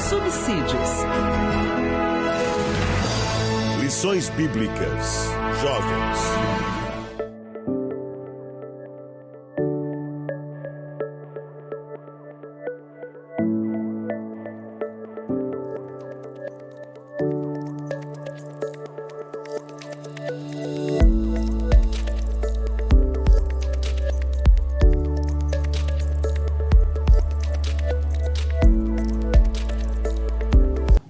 Subsídios. Lições Bíblicas. Jovens.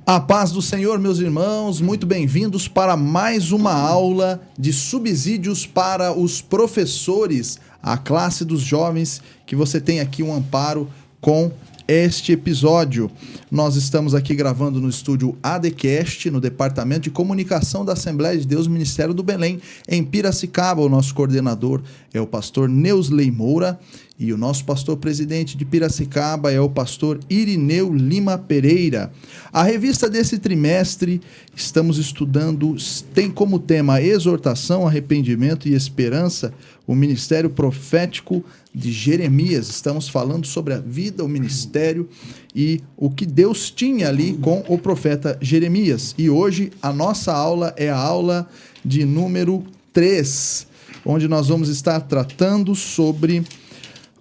A paz do Senhor, meus irmãos, muito bem-vindos para mais uma aula de subsídios para os professores, a classe dos jovens, que você tem aqui um amparo com este episódio. Nós estamos aqui gravando no estúdio ADCast, no Departamento de Comunicação da Assembleia de Deus, Ministério do Belém, em Piracicaba. O nosso coordenador é o pastor Neusley Moura e o nosso pastor presidente de Piracicaba é o pastor Irineu Lima Pereira. A revista desse trimestre, estamos estudando, tem como tema exortação, arrependimento e esperança, o ministério profético de Jeremias. Estamos falando sobre a vida, o ministério e o que Deus tinha ali com o profeta Jeremias. E hoje a nossa aula é a aula de número 3, onde nós vamos estar tratando sobre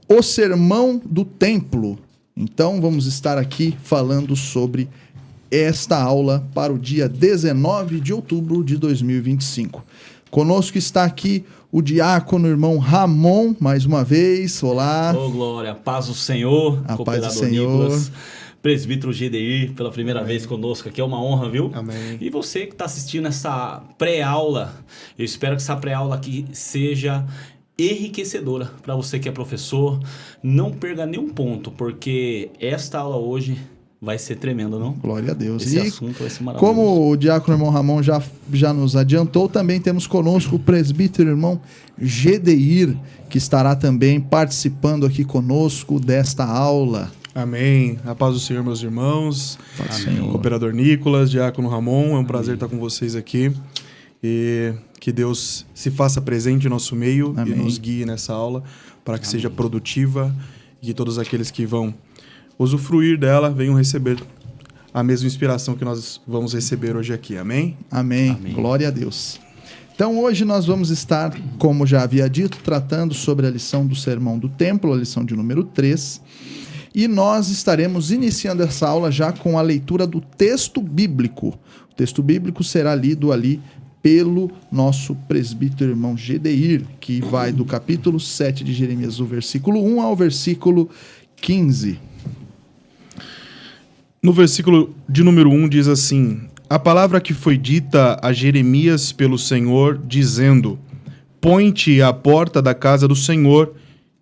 o sermão do templo. Então vamos estar aqui falando sobre esta aula para o dia 19 de outubro de 2025. Conosco está aqui o diácono irmão Ramon, mais uma vez. Olá. Ô, glória, paz do Senhor. A paz do Senhor. Nicolas, presbítero GDI, pela primeira vez conosco aqui, é uma honra, viu? Amém. E você que está assistindo essa pré-aula, eu espero que essa pré-aula aqui seja enriquecedora para você que é professor. Não perca nenhum ponto, porque esta aula hoje vai ser tremenda, não? Glória a Deus. Esse E assunto vai ser maravilhoso. como o diácono irmão Ramon já nos adiantou, também temos conosco o presbítero irmão Gedeir, que estará também participando aqui conosco desta aula. Amém. A paz do Senhor, meus irmãos. Paz do Senhor. Cooperador Nicolas, diácono Ramon, é um prazer estar com vocês aqui. E que Deus se faça presente em nosso meio. Amém. E nos guie nessa aula para que seja produtiva e que todos aqueles que vão usufruir dela venham receber a mesma inspiração que nós vamos receber hoje aqui. Amém? Amém. Amém. Glória a Deus. Então hoje nós vamos estar, como já havia dito, tratando sobre a lição do Sermão do Templo, a lição de número 3. E nós estaremos iniciando essa aula já com a leitura do texto bíblico. O texto bíblico será lido ali pelo nosso presbítero irmão Gedeir, que vai do capítulo 7 de Jeremias, do versículo 1 ao versículo 15. No versículo de número 1 diz assim: a palavra que foi dita a Jeremias pelo Senhor, dizendo: põe-te à porta da casa do Senhor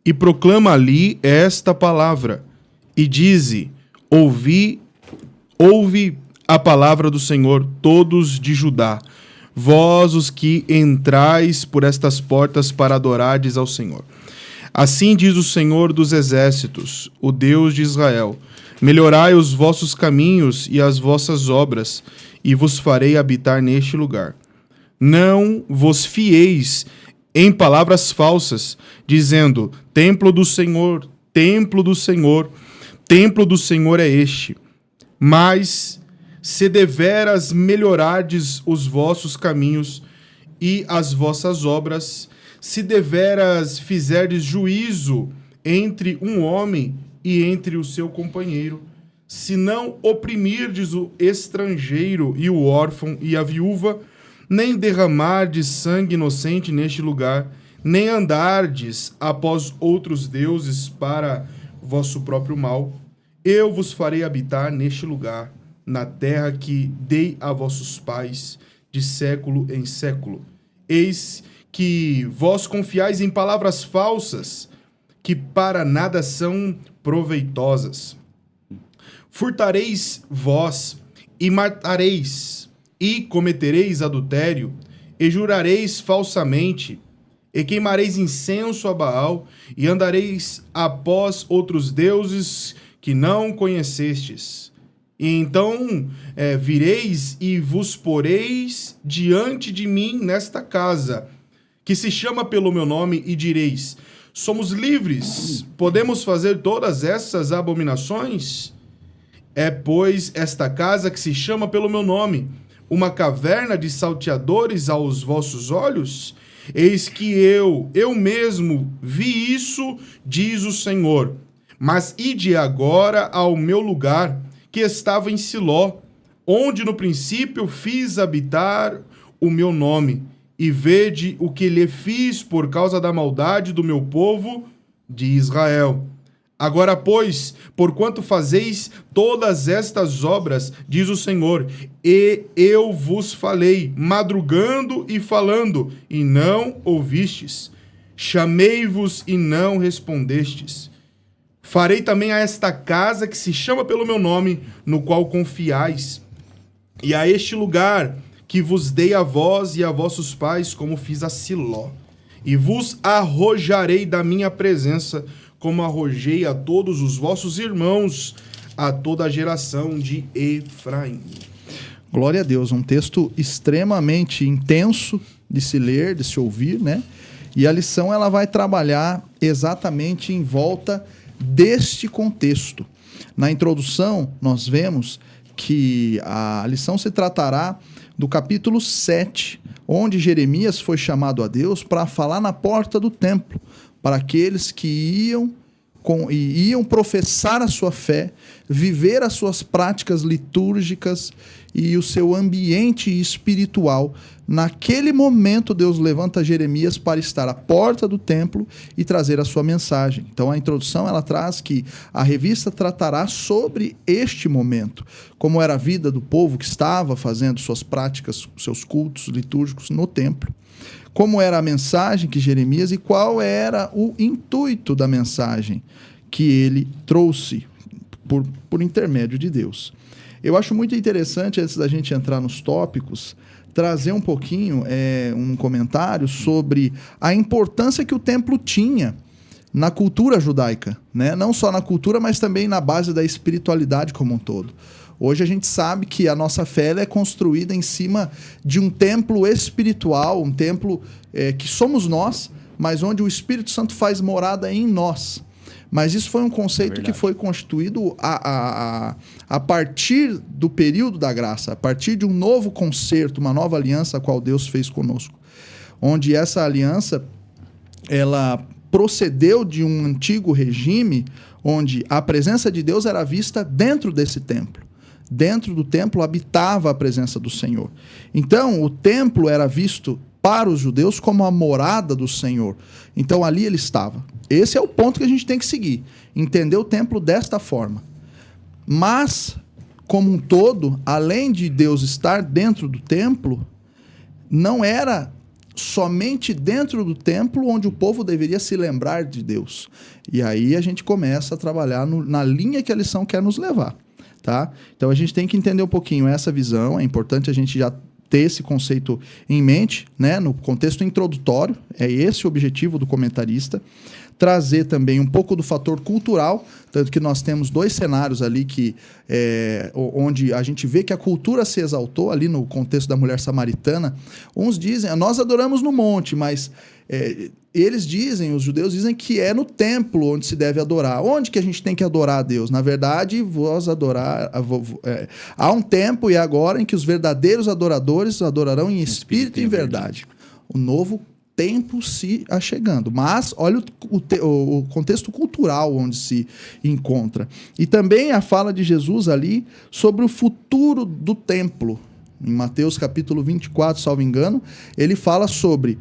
e proclama ali esta palavra, e dize: ouve a palavra do Senhor, todos de Judá, vós os que entrais por estas portas para adorardes ao Senhor. Assim diz o Senhor dos exércitos, o Deus de Israel: melhorai os vossos caminhos e as vossas obras, e vos farei habitar neste lugar. Não vos fieis em palavras falsas, dizendo: templo do Senhor, templo do Senhor, templo do Senhor é este. Mas se deveras melhorardes os vossos caminhos e as vossas obras, se deveras fizerdes juízo entre um homem e entre o seu companheiro, se não oprimirdes o estrangeiro e o órfão e a viúva, nem derramardes sangue inocente neste lugar, nem andardes após outros deuses para vosso próprio mal, eu vos farei habitar neste lugar, na terra que dei a vossos pais, de século em século. Eis que vós confiais em palavras falsas, que para nada são proveitosas. Furtareis vós, e matareis, e cometereis adultério, e jurareis falsamente, e queimareis incenso a Baal, e andareis após outros deuses que não conhecestes. E então vireis e vos poreis diante de mim nesta casa, que se chama pelo meu nome, e direis: somos livres, podemos fazer todas essas abominações? É, pois, esta casa que se chama pelo meu nome, uma caverna de salteadores aos vossos olhos? Eis que eu mesmo vi isso, diz o Senhor. Mas ide agora ao meu lugar, que estava em Siló, onde no princípio fiz habitar o meu nome, e vede o que lhe fiz por causa da maldade do meu povo de Israel. Agora, pois, porquanto fazeis todas estas obras, diz o Senhor, e eu vos falei, madrugando e falando, e não ouvistes. Chamei-vos e não respondestes. Farei também a esta casa que se chama pelo meu nome, no qual confiais, e a este lugar que vos dei a vós e a vossos pais, como fiz a Siló. E vos arrojarei da minha presença, como arrojei a todos os vossos irmãos, a toda a geração de Efraim. Glória a Deus, um texto extremamente intenso de se ler, de se ouvir, né? E a lição ela vai trabalhar exatamente em volta deste contexto. Na introdução, nós vemos que a lição se tratará do capítulo 7, onde Jeremias foi chamado a Deus para falar na porta do templo, para aqueles que iam professar a sua fé, viver as suas práticas litúrgicas e o seu ambiente espiritual. Naquele momento, Deus levanta Jeremias para estar à porta do templo e trazer a sua mensagem. Então, a introdução ela traz que a revista tratará sobre este momento, como era a vida do povo que estava fazendo suas práticas, seus cultos litúrgicos no templo, como era a mensagem que Jeremias e qual era o intuito da mensagem que ele trouxe por intermédio de Deus. Eu acho muito interessante, antes da gente entrar nos tópicos, trazer um pouquinho, um comentário sobre a importância que o templo tinha na cultura judaica, né? Não só na cultura, mas também na base da espiritualidade como um todo. Hoje a gente sabe que a nossa fé ela é construída em cima de um templo espiritual, um templo que somos nós, mas onde o Espírito Santo faz morada em nós. Mas isso foi um conceito que foi constituído a partir do período da graça, a partir de um novo concerto, uma nova aliança a qual Deus fez conosco. Onde essa aliança, ela procedeu de um antigo regime, onde a presença de Deus era vista dentro desse templo. Dentro do templo habitava a presença do Senhor. Então, o templo era visto para os judeus como a morada do Senhor. Então, ali ele estava. Esse é o ponto que a gente tem que seguir. Entender o templo desta forma. Mas, como um todo, além de Deus estar dentro do templo, não era somente dentro do templo onde o povo deveria se lembrar de Deus. E aí a gente começa a trabalhar na linha que a lição quer nos levar. Tá? Então a gente tem que entender um pouquinho essa visão, é importante a gente já ter esse conceito em mente, né? No contexto introdutório, é esse o objetivo do comentarista, trazer também um pouco do fator cultural, tanto que nós temos dois cenários ali onde a gente vê que a cultura se exaltou ali no contexto da mulher samaritana. Uns dizem, nós adoramos no monte, mas eles dizem, os judeus dizem que é no templo onde se deve adorar. Onde que a gente tem que adorar a Deus? Na verdade, há um tempo e agora em que os verdadeiros adoradores adorarão em espírito e em verdade. O novo tempo se achegando. Mas olha o contexto cultural onde se encontra. E também a fala de Jesus ali sobre o futuro do templo. Em Mateus capítulo 24, salvo engano, ele fala sobre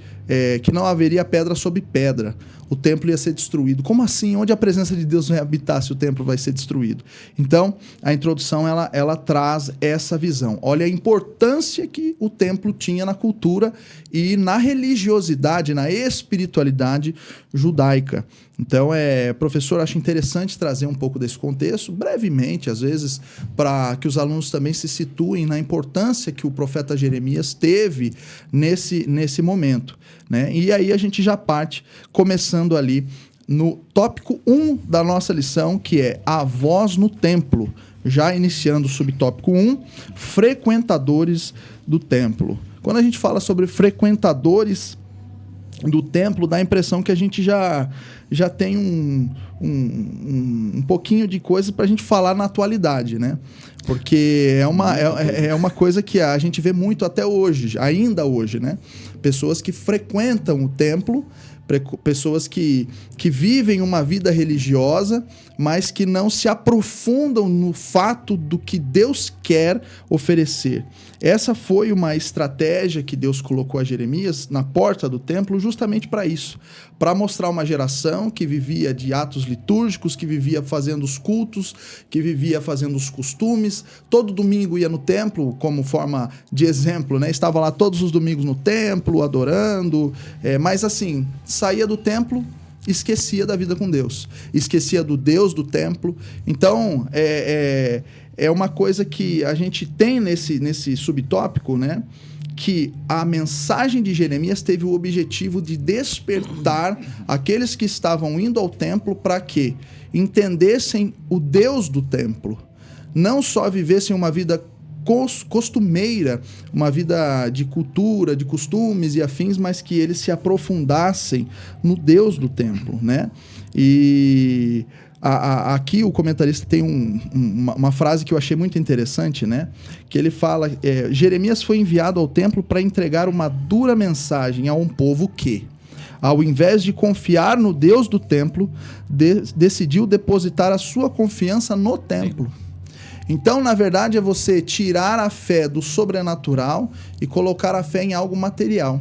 que não haveria pedra sobre pedra. O templo ia ser destruído. Como assim? Onde a presença de Deus vai habitar se o templo vai ser destruído? Então, a introdução ela traz essa visão. Olha a importância que o templo tinha na cultura e na religiosidade, na espiritualidade judaica. Então, professor, acho interessante trazer um pouco desse contexto, brevemente, às vezes, para que os alunos também se situem na importância que o profeta Jeremias teve nesse momento, né? E aí a gente já parte, começando ali no tópico 1 da nossa lição, que é a voz no templo. Já iniciando o subtópico 1, frequentadores do templo. Quando a gente fala sobre frequentadores do templo, dá a impressão que a gente já tem um pouquinho de coisa para a gente falar na atualidade, né? Porque é uma coisa que a gente vê muito até hoje, ainda hoje, né? Pessoas que frequentam o templo, pessoas que vivem uma vida religiosa, mas que não se aprofundam no fato do que Deus quer oferecer. Essa foi uma estratégia que Deus colocou a Jeremias na porta do templo justamente para isso, para mostrar uma geração que vivia de atos litúrgicos, que vivia fazendo os cultos, que vivia fazendo os costumes, todo domingo ia no templo como forma de exemplo, né? Estava lá todos os domingos no templo, adorando, mas assim, saía do templo, esquecia da vida com Deus, esquecia do Deus do templo. Então, é uma coisa que a gente tem nesse subtópico, né? Que a mensagem de Jeremias teve o objetivo de despertar aqueles que estavam indo ao templo para que entendessem o Deus do templo. Não só vivessem uma vida costumeira, uma vida de cultura, de costumes e afins, mas que eles se aprofundassem no Deus do templo, né? E aqui o comentarista tem uma frase que eu achei muito interessante, né? Que ele fala, Jeremias foi enviado ao templo para entregar uma dura mensagem a um povo que, ao invés de confiar no Deus do templo, decidiu depositar a sua confiança no templo. Então, na verdade, é você tirar a fé do sobrenatural e colocar a fé em algo material.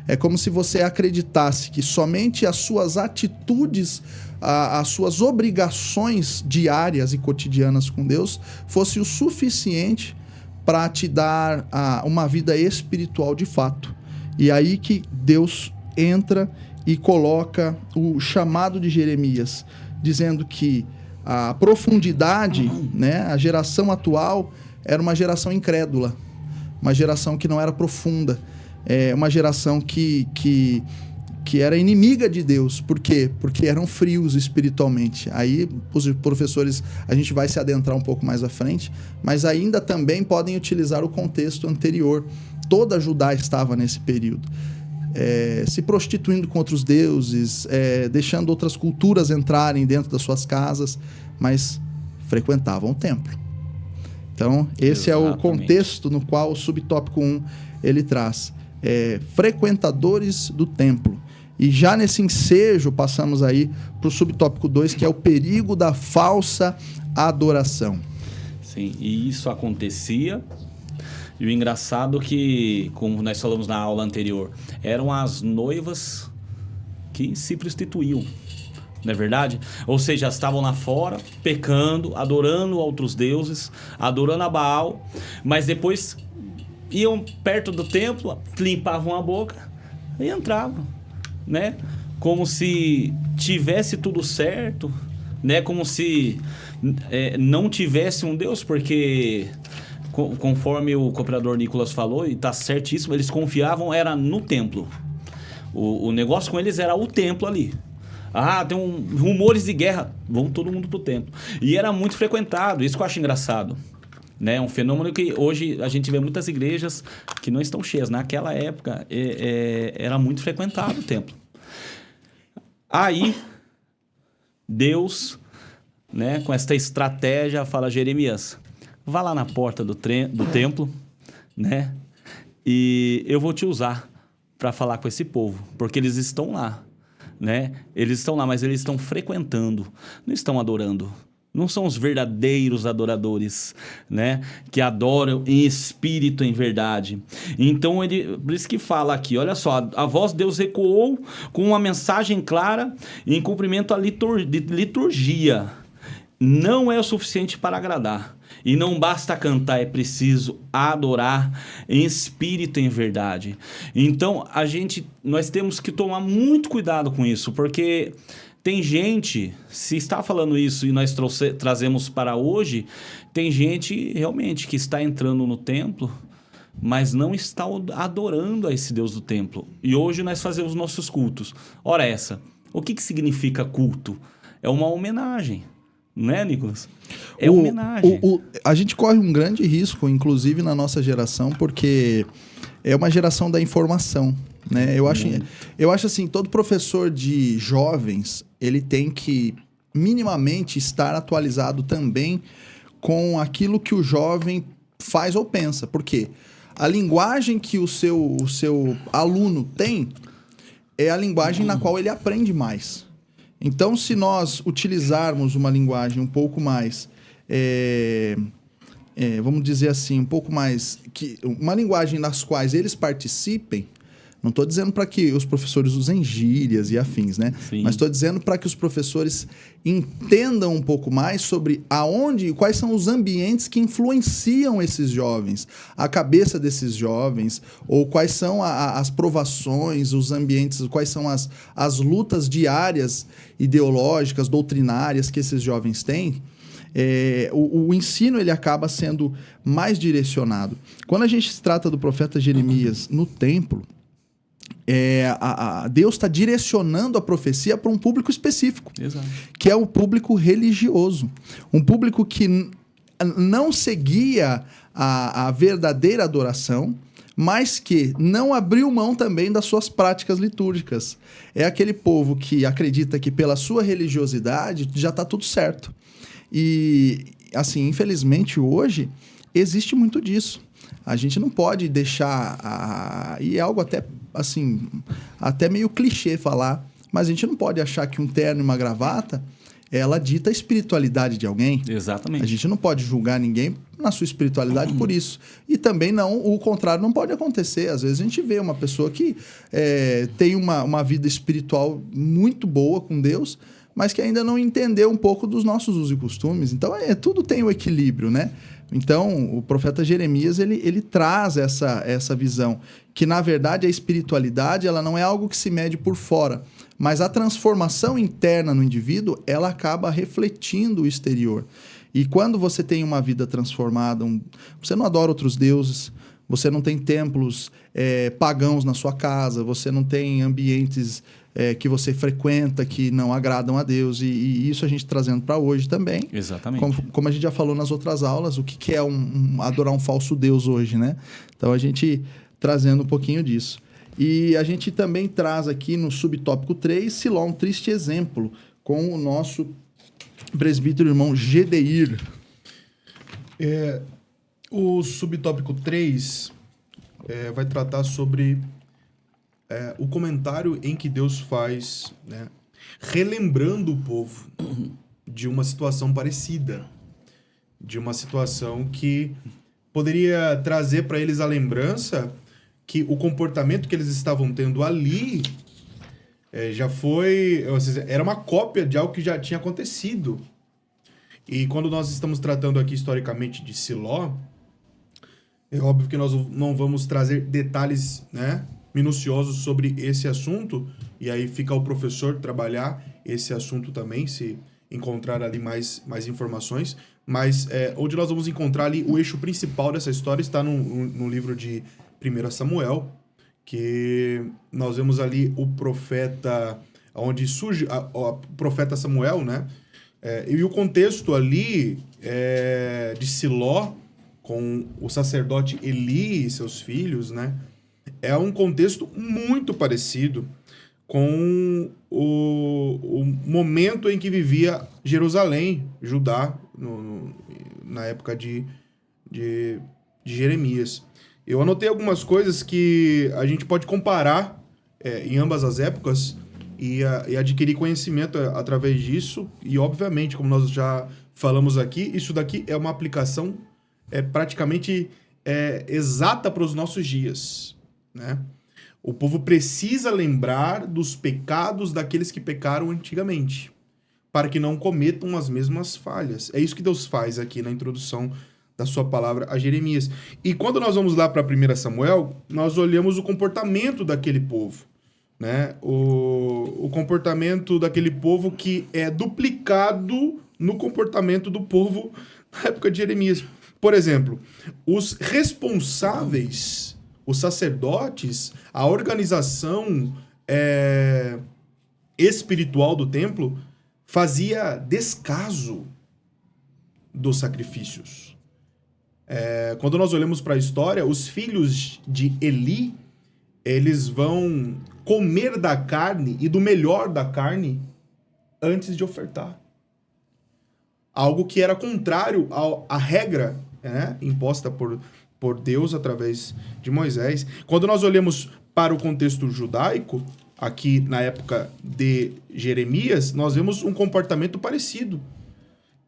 É como se você acreditasse que somente as suas atitudes, as suas obrigações diárias e cotidianas com Deus fosse o suficiente para te dar uma vida espiritual de fato. E aí que Deus entra e coloca o chamado de Jeremias, dizendo que a profundidade, né, a geração atual era uma geração incrédula, uma geração que não era profunda, uma geração que era inimiga de Deus. Por quê? Porque eram frios espiritualmente. Aí os professores, a gente vai se adentrar um pouco mais à frente, mas ainda também podem utilizar o contexto anterior. Toda Judá estava nesse período. Se prostituindo com outros deuses, deixando outras culturas entrarem dentro das suas casas, mas frequentavam o templo. Então, esse é o contexto no qual o subtópico 1 ele traz. Frequentadores do templo. E já nesse ensejo, passamos aí para o subtópico 2, que é o perigo da falsa adoração. Sim, e isso acontecia. E o engraçado que, como nós falamos na aula anterior, eram as noivas que se prostituíam, não é verdade? Ou seja, estavam lá fora, pecando, adorando outros deuses, adorando a Baal, mas depois iam perto do templo, limpavam a boca e entravam, né? Como se tivesse tudo certo, né? Como se não tivesse um Deus, porque conforme o cooperador Nicolas falou, e tá certíssimo, eles confiavam era no templo. O negócio com eles era o templo ali. Tem rumores de guerra, vão todo mundo pro templo. E era muito frequentado, isso que eu acho engraçado, né? Um fenômeno que hoje a gente vê muitas igrejas que não estão cheias. Naquela época era muito frequentado o templo. Aí Deus, né, com esta estratégia, fala a Jeremias: vá lá na porta do templo, né? E eu vou te usar para falar com esse povo, porque eles estão lá, né? Eles estão lá, mas eles estão frequentando, não estão adorando. Não são os verdadeiros adoradores, né? Que adoram em espírito, em verdade. Então, por isso que fala aqui, olha só, a voz de Deus ecoou com uma mensagem clara em cumprimento à liturgia. Não é o suficiente para agradar. E não basta cantar, é preciso adorar em espírito e em verdade. Então, nós temos que tomar muito cuidado com isso, porque tem gente, se está falando isso e nós trazemos para hoje, tem gente realmente que está entrando no templo, mas não está adorando a esse Deus do templo. E hoje nós fazemos nossos cultos. Ora essa, o que significa culto? É uma homenagem. Não é, Nicolas? É homenagem. A gente corre um grande risco, inclusive na nossa geração, porque é uma geração da informação, né? Eu acho assim, todo professor de jovens, ele tem que minimamente estar atualizado também com aquilo que o jovem faz ou pensa. Por quê? A linguagem que o seu aluno tem é a linguagem na qual ele aprende mais. Então, se nós utilizarmos uma linguagem um pouco mais, vamos dizer assim, um pouco mais... uma linguagem nas quais eles participem, não estou dizendo para que os professores usem gírias e afins, né? Sim. Mas estou dizendo para que os professores entendam um pouco mais sobre aonde e quais são os ambientes que influenciam esses jovens, a cabeça desses jovens, ou quais são as provações, os ambientes, quais são as lutas diárias ideológicas, doutrinárias que esses jovens têm. O ensino ele acaba sendo mais direcionado. Quando a gente se trata do profeta Jeremias no templo, Deus está direcionando a profecia para um público específico. Exato. Que é o público religioso. Um público que não seguia a verdadeira adoração, mas que não abriu mão também das suas práticas litúrgicas. É aquele povo que acredita que pela sua religiosidade já está tudo certo. E, assim, infelizmente hoje existe muito disso. A gente não pode deixar... E é algo até, assim, até meio clichê falar, mas a gente não pode achar que um terno e uma gravata, ela dita a espiritualidade de alguém. Exatamente. A gente não pode julgar ninguém na sua espiritualidade por isso. E também o contrário não pode acontecer. Às vezes a gente vê uma pessoa que tem uma vida espiritual muito boa com Deus, mas que ainda não entendeu um pouco dos nossos usos e costumes. Então, tudo tem o equilíbrio, né? Então, o profeta Jeremias, ele traz essa visão, que, na verdade, a espiritualidade ela não é algo que se mede por fora, mas a transformação interna no indivíduo, ela acaba refletindo o exterior. E quando você tem uma vida transformada, você não adora outros deuses, você não tem templos pagãos na sua casa, você não tem ambientes que você frequenta que não agradam a Deus, e isso a gente trazendo para hoje também. Exatamente. Como a gente já falou nas outras aulas, o que é adorar um falso Deus hoje, né? Então a gente trazendo um pouquinho disso. E a gente também traz aqui no subtópico 3, Siló, um triste exemplo, com o nosso presbítero irmão Gedeir. O subtópico 3 vai tratar sobre o comentário em que Deus faz, né, relembrando o povo de uma situação parecida, de uma situação que poderia trazer para eles a lembrança que o comportamento que eles estavam tendo ali já foi... Ou seja, era uma cópia de algo que já tinha acontecido. E quando nós estamos tratando aqui historicamente de Siló, é óbvio que nós não vamos trazer detalhes, né, minuciosos sobre esse assunto, e aí fica ao professor trabalhar esse assunto também, se encontrar ali mais informações, mas onde nós vamos encontrar ali o eixo principal dessa história está no livro de 1 Samuel, que nós vemos ali o profeta, onde surge o profeta Samuel, né? E o contexto ali de Siló, com o sacerdote Eli e seus filhos, né? É um contexto muito parecido com o momento em que vivia Jerusalém, Judá, na época de Jeremias. Eu anotei algumas coisas que a gente pode comparar em ambas as épocas e adquirir conhecimento através disso. E, obviamente, como nós já falamos aqui, isso daqui é uma aplicação praticamente exata para os nossos dias, né? O povo precisa lembrar dos pecados daqueles que pecaram antigamente, para que não cometam as mesmas falhas. É isso que Deus faz aqui na introdução da sua palavra a Jeremias. E quando nós vamos lá para 1 Samuel, nós olhamos o comportamento daquele povo, né? O comportamento daquele povo que é duplicado no comportamento do povo na época de Jeremias. Por exemplo, os responsáveis, os sacerdotes, a organização espiritual do templo fazia descaso dos sacrifícios. Quando nós olhamos para a história, os filhos de Eli, eles vão comer da carne e do melhor da carne antes de ofertar. Algo que era contrário à regra, né, imposta por Deus através de Moisés. Quando nós olhamos para o contexto judaico, aqui na época de Jeremias, nós vemos um comportamento parecido.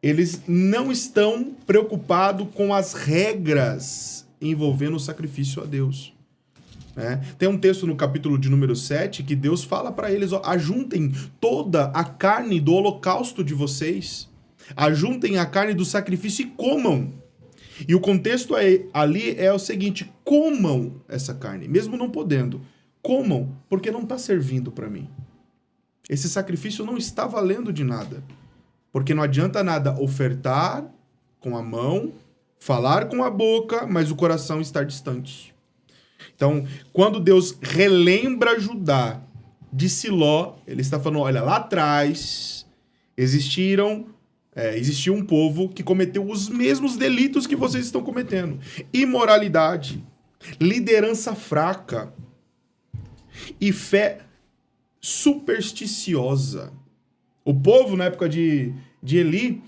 Eles não estão preocupados com as regras envolvendo o sacrifício a Deus. Tem um texto no capítulo de número 7 que Deus fala para eles, ajuntem toda a carne do holocausto de vocês, ajuntem a carne do sacrifício e comam. E o contexto ali é o seguinte: comam essa carne, mesmo não podendo. Comam, porque não está servindo para mim. Esse sacrifício não está valendo de nada. Porque não adianta nada ofertar com a mão, falar com a boca, mas o coração estar distante. Então, quando Deus relembra Judá de Siló, ele está falando, olha, lá atrás existiu um povo que cometeu os mesmos delitos que vocês estão cometendo. Imoralidade, liderança fraca e fé supersticiosa. O povo, na época de Eli,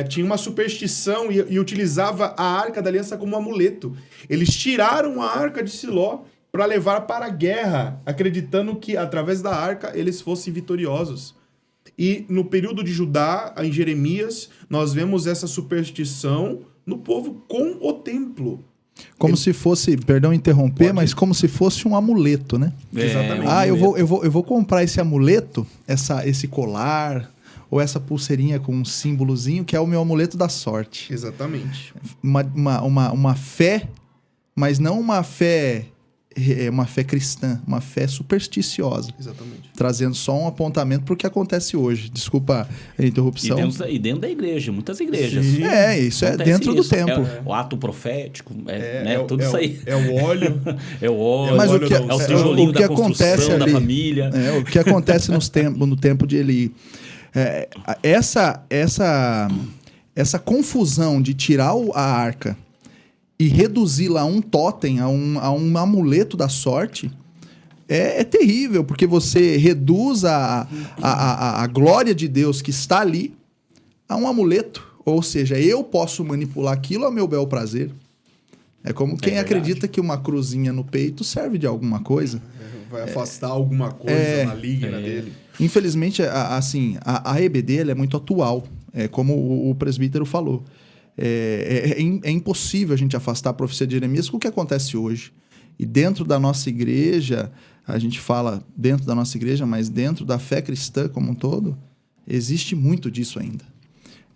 tinha uma superstição e utilizava a Arca da Aliança como um amuleto. Eles tiraram a Arca de Siló para levar para a guerra, acreditando que, através da Arca, eles fossem vitoriosos. E no período de Judá, em Jeremias, nós vemos essa superstição no povo com o templo. Como se fosse, perdão interromper, mas como se fosse um amuleto, né? Exatamente. Eu vou comprar esse amuleto, esse colar, ou essa pulseirinha com um símbolozinho, que é o meu amuleto da sorte. Exatamente. Uma fé, mas não uma fé cristã, uma fé supersticiosa. Exatamente. Trazendo só um apontamento para o que acontece hoje. Desculpa a interrupção. E dentro da igreja, muitas igrejas. Sim. Isso é dentro do templo. O ato profético, tudo isso aí. É o óleo. É o óleo, mas é o tijolinho da construção da família. O que acontece no tempo de Eli. Essa confusão de tirar a arca e reduzi-la a um totem, a um amuleto da sorte, é terrível, porque você reduz a glória de Deus que está ali a um amuleto. Ou seja, eu posso manipular aquilo a meu bel prazer. É como quem acredita que uma cruzinha no peito serve de alguma coisa. Vai afastar alguma coisa maligna dele. Infelizmente, a EBD ela é muito atual, como o presbítero falou. É impossível a gente afastar a profecia de Jeremias com o que acontece hoje. E dentro da nossa igreja, a gente fala dentro da nossa igreja, mas dentro da fé cristã como um todo, existe muito disso ainda.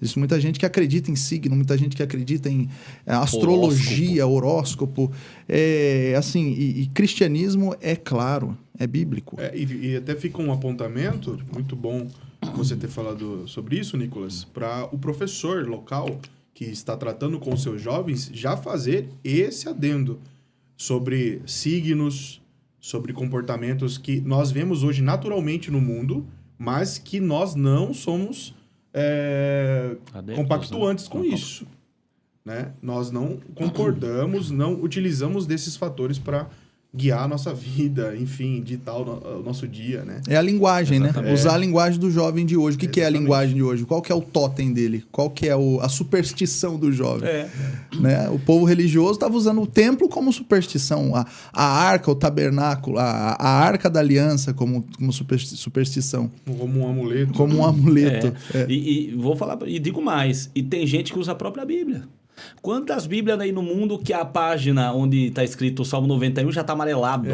Existe muita gente que acredita em signo, muita gente que acredita em astrologia, horóscopo. E cristianismo é claro, é bíblico. E até fica um apontamento, muito bom você ter falado sobre isso, Nicolas, para o professor local que está tratando com os seus jovens já fazer esse adendo sobre signos, sobre comportamentos que nós vemos hoje naturalmente no mundo, mas que nós não somos compactuantes com isso. Né? Nós não concordamos, não utilizamos desses fatores para guiar a nossa vida, enfim, ditar o nosso dia, né? É a linguagem, Exatamente. né? Usar a linguagem do jovem de hoje. O que é a linguagem de hoje? Qual que é o totem dele? Qual que é a superstição do jovem? Né? O povo religioso estava usando o templo como superstição. A arca, o tabernáculo, a arca da aliança como superstição. Como um amuleto. Como um amuleto. E vou falar, e digo mais, e tem gente que usa a própria Bíblia. Quantas Bíblias aí no mundo que a página onde está escrito o Salmo 91 já está amarelado?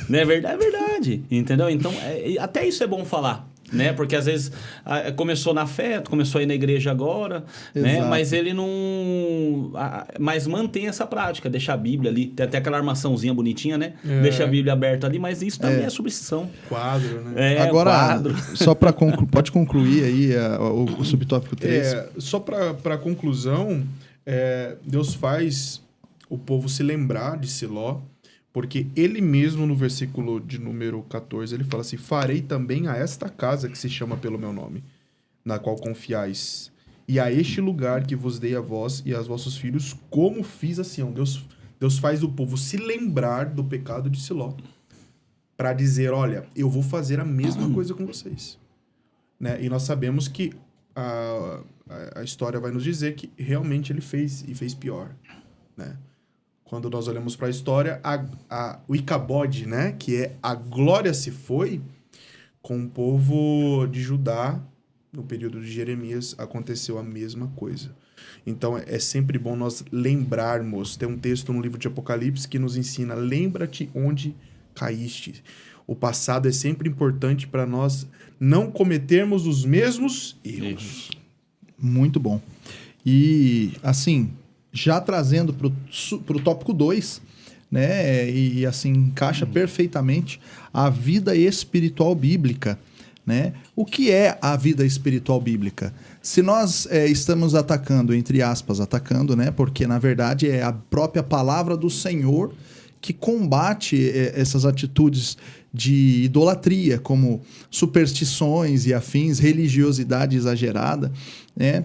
Não é verdade? É verdade, entendeu? Então, até isso é bom falar, né? Porque às vezes começou na fé, começou aí na igreja agora, né? Mas ele não... Mas mantém essa prática, deixar a Bíblia ali. Tem até aquela armaçãozinha bonitinha, né? Deixa a Bíblia aberta ali, mas isso também é superstição. Quadro, né? Agora, quadro. Só para pode concluir aí o subtópico 3. Só para conclusão... Deus faz o povo se lembrar de Siló, porque ele mesmo no versículo de número 14, ele fala assim, farei também a esta casa que se chama pelo meu nome, na qual confiais. E a este lugar que vos dei a vós e aos vossos filhos, como fiz a Sião. Deus faz o povo se lembrar do pecado de Siló, para dizer, olha, eu vou fazer a mesma coisa com vocês. Né? E nós sabemos que a história vai nos dizer que realmente ele fez, e fez pior. Né? Quando nós olhamos para a história, o Icabode, né? Que é a glória se foi, com o povo de Judá, no período de Jeremias, aconteceu a mesma coisa. Então, é sempre bom nós lembrarmos. Tem um texto no livro de Apocalipse que nos ensina, lembra-te onde caíste. O passado é sempre importante para nós não cometermos os mesmos erros. Muito bom. E, assim, já trazendo para o tópico 2, né? E assim, encaixa perfeitamente a vida espiritual bíblica. Né? O que é a vida espiritual bíblica? Se nós estamos atacando, entre aspas, atacando, né? Porque na verdade é a própria palavra do Senhor que combate essas atitudes de idolatria, como superstições e afins, religiosidade exagerada, né?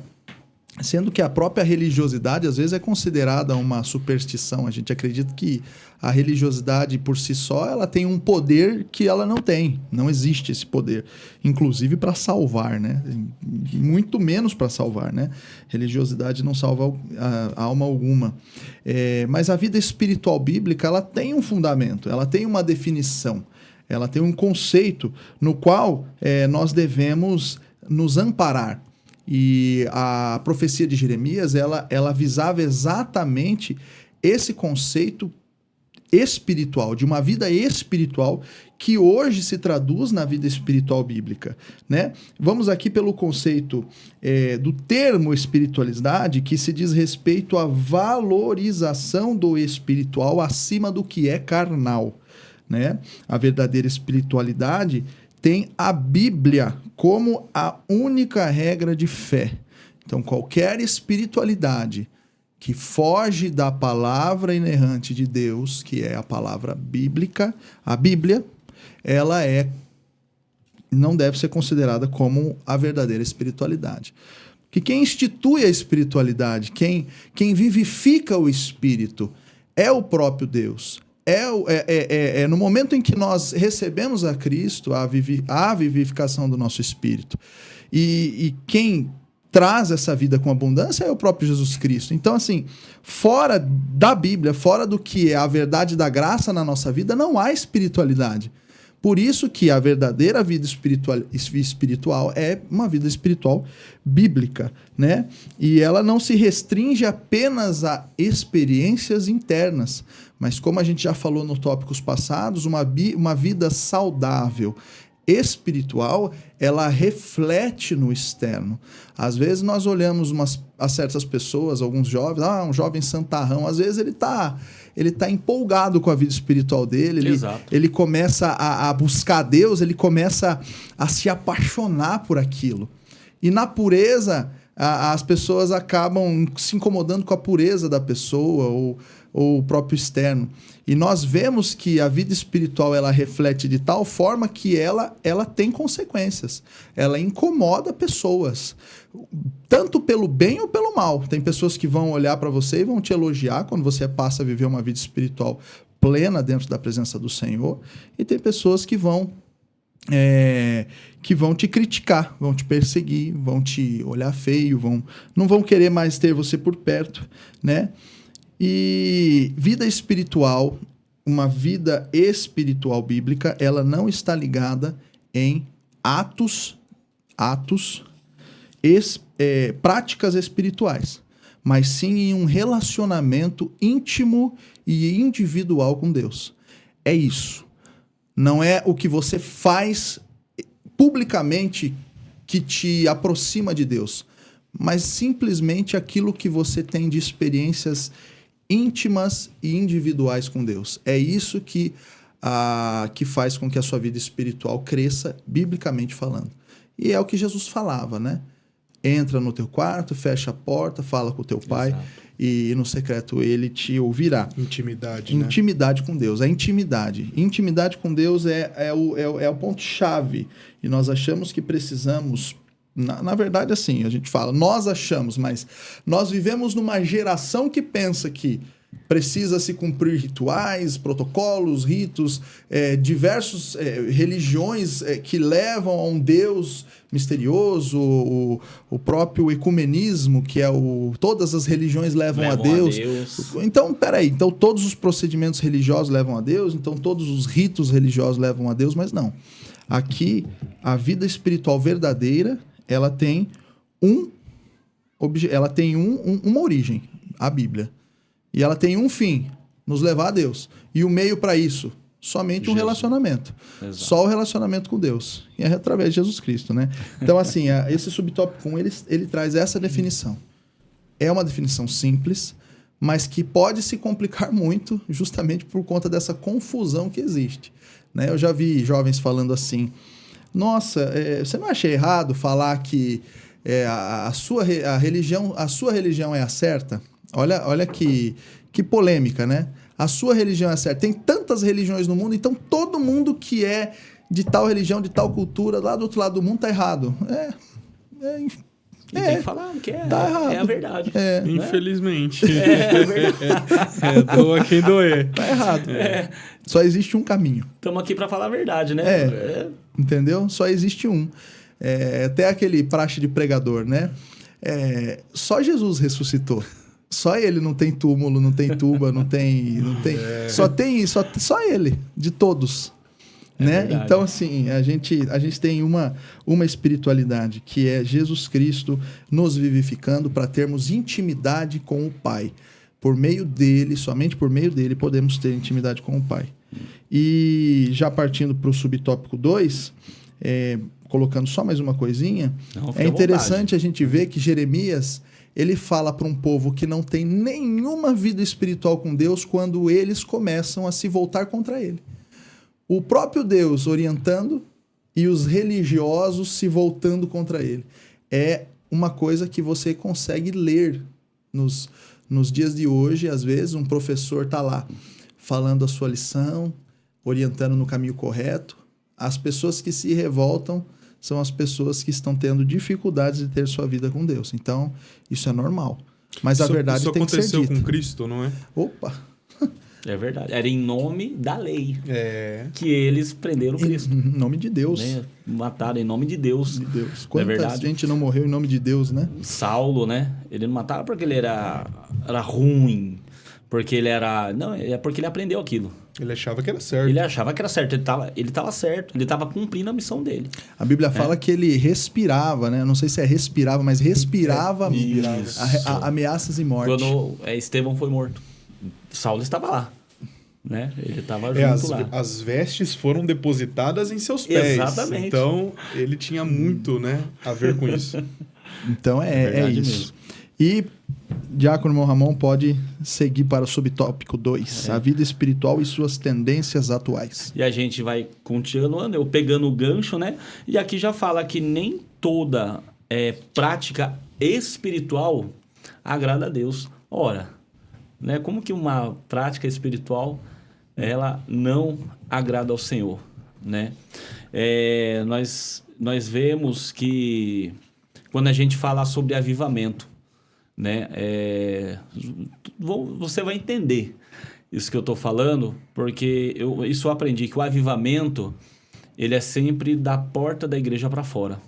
Sendo que a própria religiosidade, às vezes, é considerada uma superstição. A gente acredita que a religiosidade, por si só, ela tem um poder que ela não tem. Não existe esse poder. Inclusive para salvar, né? Muito menos para salvar, né? Religiosidade não salva a alma alguma. Mas a vida espiritual bíblica, ela tem um fundamento, ela tem uma definição, ela tem um conceito no qual nós devemos nos amparar. E a profecia de Jeremias, ela visava exatamente esse conceito espiritual, de uma vida espiritual, que hoje se traduz na vida espiritual bíblica, né? Vamos aqui pelo conceito do termo espiritualidade, que se diz respeito à valorização do espiritual acima do que é carnal, né? A verdadeira espiritualidade tem a Bíblia como a única regra de fé. Então, qualquer espiritualidade que foge da palavra inerrante de Deus, que é a palavra bíblica, a Bíblia, ela não deve ser considerada como a verdadeira espiritualidade. Que quem institui a espiritualidade, quem vivifica o espírito, é o próprio Deus. No momento em que nós recebemos a Cristo, a vivificação do nosso espírito. E quem traz essa vida com abundância é o próprio Jesus Cristo. Então, assim, fora da Bíblia, fora do que é a verdade da graça na nossa vida, não há espiritualidade. Por isso que a verdadeira vida espiritual é uma vida espiritual bíblica, né? E ela não se restringe apenas a experiências internas, mas como a gente já falou nos tópicos passados, uma vida saudável, espiritual, ela reflete no externo. Às vezes nós olhamos a certas pessoas, alguns jovens, um jovem santarrão, às vezes ele tá empolgado com a vida espiritual dele, ele começa a buscar Deus, ele começa a se apaixonar por aquilo. E na pureza, as pessoas acabam se incomodando com a pureza da pessoa ou o próprio externo. E nós vemos que a vida espiritual ela reflete de tal forma que ela tem consequências. Ela incomoda pessoas, tanto pelo bem ou pelo mal. Tem pessoas que vão olhar para você e vão te elogiar quando você passa a viver uma vida espiritual plena dentro da presença do Senhor. E tem pessoas que vão te criticar, vão te perseguir, vão te olhar feio, não vão querer mais ter você por perto, né? E vida espiritual, uma vida espiritual bíblica, ela não está ligada em práticas espirituais, mas sim em um relacionamento íntimo e individual com Deus. É isso. Não é o que você faz publicamente que te aproxima de Deus, mas simplesmente aquilo que você tem de experiências íntimas e individuais com Deus. É isso que faz com que a sua vida espiritual cresça, biblicamente falando. E é o que Jesus falava, né? Entra no teu quarto, fecha a porta, fala com o teu pai. Exato. E no secreto ele te ouvirá. Intimidade, né? Intimidade com Deus, a intimidade. Intimidade com Deus é o ponto-chave. E nós achamos que precisamos Na verdade, assim, a gente fala, nós achamos, mas nós vivemos numa geração que pensa que precisa se cumprir rituais, protocolos, ritos, diversas religiões que levam a um Deus misterioso, o próprio ecumenismo, que é todas as religiões levam a Deus. Então, peraí, então todos os procedimentos religiosos levam a Deus, então todos os ritos religiosos levam a Deus, mas não. Aqui, a vida espiritual verdadeira, ela tem uma origem, a Bíblia. E ela tem um fim, nos levar a Deus. E o meio para isso, somente um relacionamento. Exato. Só o relacionamento com Deus. E é através de Jesus Cristo, né? Então, assim, esse subtópico 1, ele traz essa definição. É uma definição simples, mas que pode se complicar muito justamente por conta dessa confusão que existe. Né? Eu já vi jovens falando assim, nossa, você não acha errado falar que a sua religião é a certa? Olha que polêmica, né? A sua religião é certa. Tem tantas religiões no mundo, então todo mundo que é de tal religião, de tal cultura, lá do outro lado do mundo, tá errado. Tem que falar que tá errado. É a verdade. Infelizmente. É verdade. Doa quem doer. Tá errado. Só existe um caminho. Estamos aqui para falar a verdade, né? Entendeu? Só existe um. Até aquele praxe de pregador, né? Só Jesus ressuscitou. Só ele, não tem túmulo, não tem tumba, não tem. Só ele, de todos. Né? Então, assim, a gente tem uma espiritualidade que é Jesus Cristo nos vivificando para termos intimidade com o Pai. Por meio dele, somente por meio dele, podemos ter intimidade com o Pai. E já partindo para o subtópico 2, colocando só mais uma coisinha, é interessante a gente ver que Jeremias, ele fala para um povo que não tem nenhuma vida espiritual com Deus quando eles começam a se voltar contra ele. O próprio Deus orientando e os religiosos se voltando contra ele. É uma coisa que você consegue ler nos dias de hoje. Às vezes um professor está lá falando a sua lição, orientando no caminho correto. As pessoas que se revoltam são as pessoas que estão tendo dificuldades de ter sua vida com Deus. Então, isso é normal. Mas a verdade tem que ser dita. Isso aconteceu com Cristo, não é? Opa! É verdade. Era em nome da lei que eles prenderam Cristo. Em nome de Deus. Né? Mataram em nome de Deus. Quanta gente não morreu em nome de Deus, né? Saulo, né? Ele não matava porque ele era ruim. Porque ele era... Não, é porque ele aprendeu aquilo. Ele achava que era certo. Ele achava que era certo. Ele estava certo. Ele estava cumprindo a missão dele. A Bíblia fala que ele respirava, né? Não sei se respirava, mas respirava ameaças e morte. Quando Estevão foi morto, Saulo estava lá. Né? Ele estava junto lá. As vestes foram depositadas em seus pés. Exatamente. Então, ele tinha muito, né, a ver com isso. Então, é isso. Mesmo. E Diácono irmão Ramon pode seguir para o subtópico 2, a vida espiritual e suas tendências atuais. E a gente vai continuando, eu pegando o gancho, né? E aqui já fala que nem toda prática espiritual agrada a Deus. Ora, né? Como que uma prática espiritual ela não agrada ao Senhor, né? Nós vemos que quando a gente fala sobre avivamento, né? Você vai entender isso que eu estou falando, porque isso eu aprendi, que o avivamento ele é sempre da porta da igreja para fora,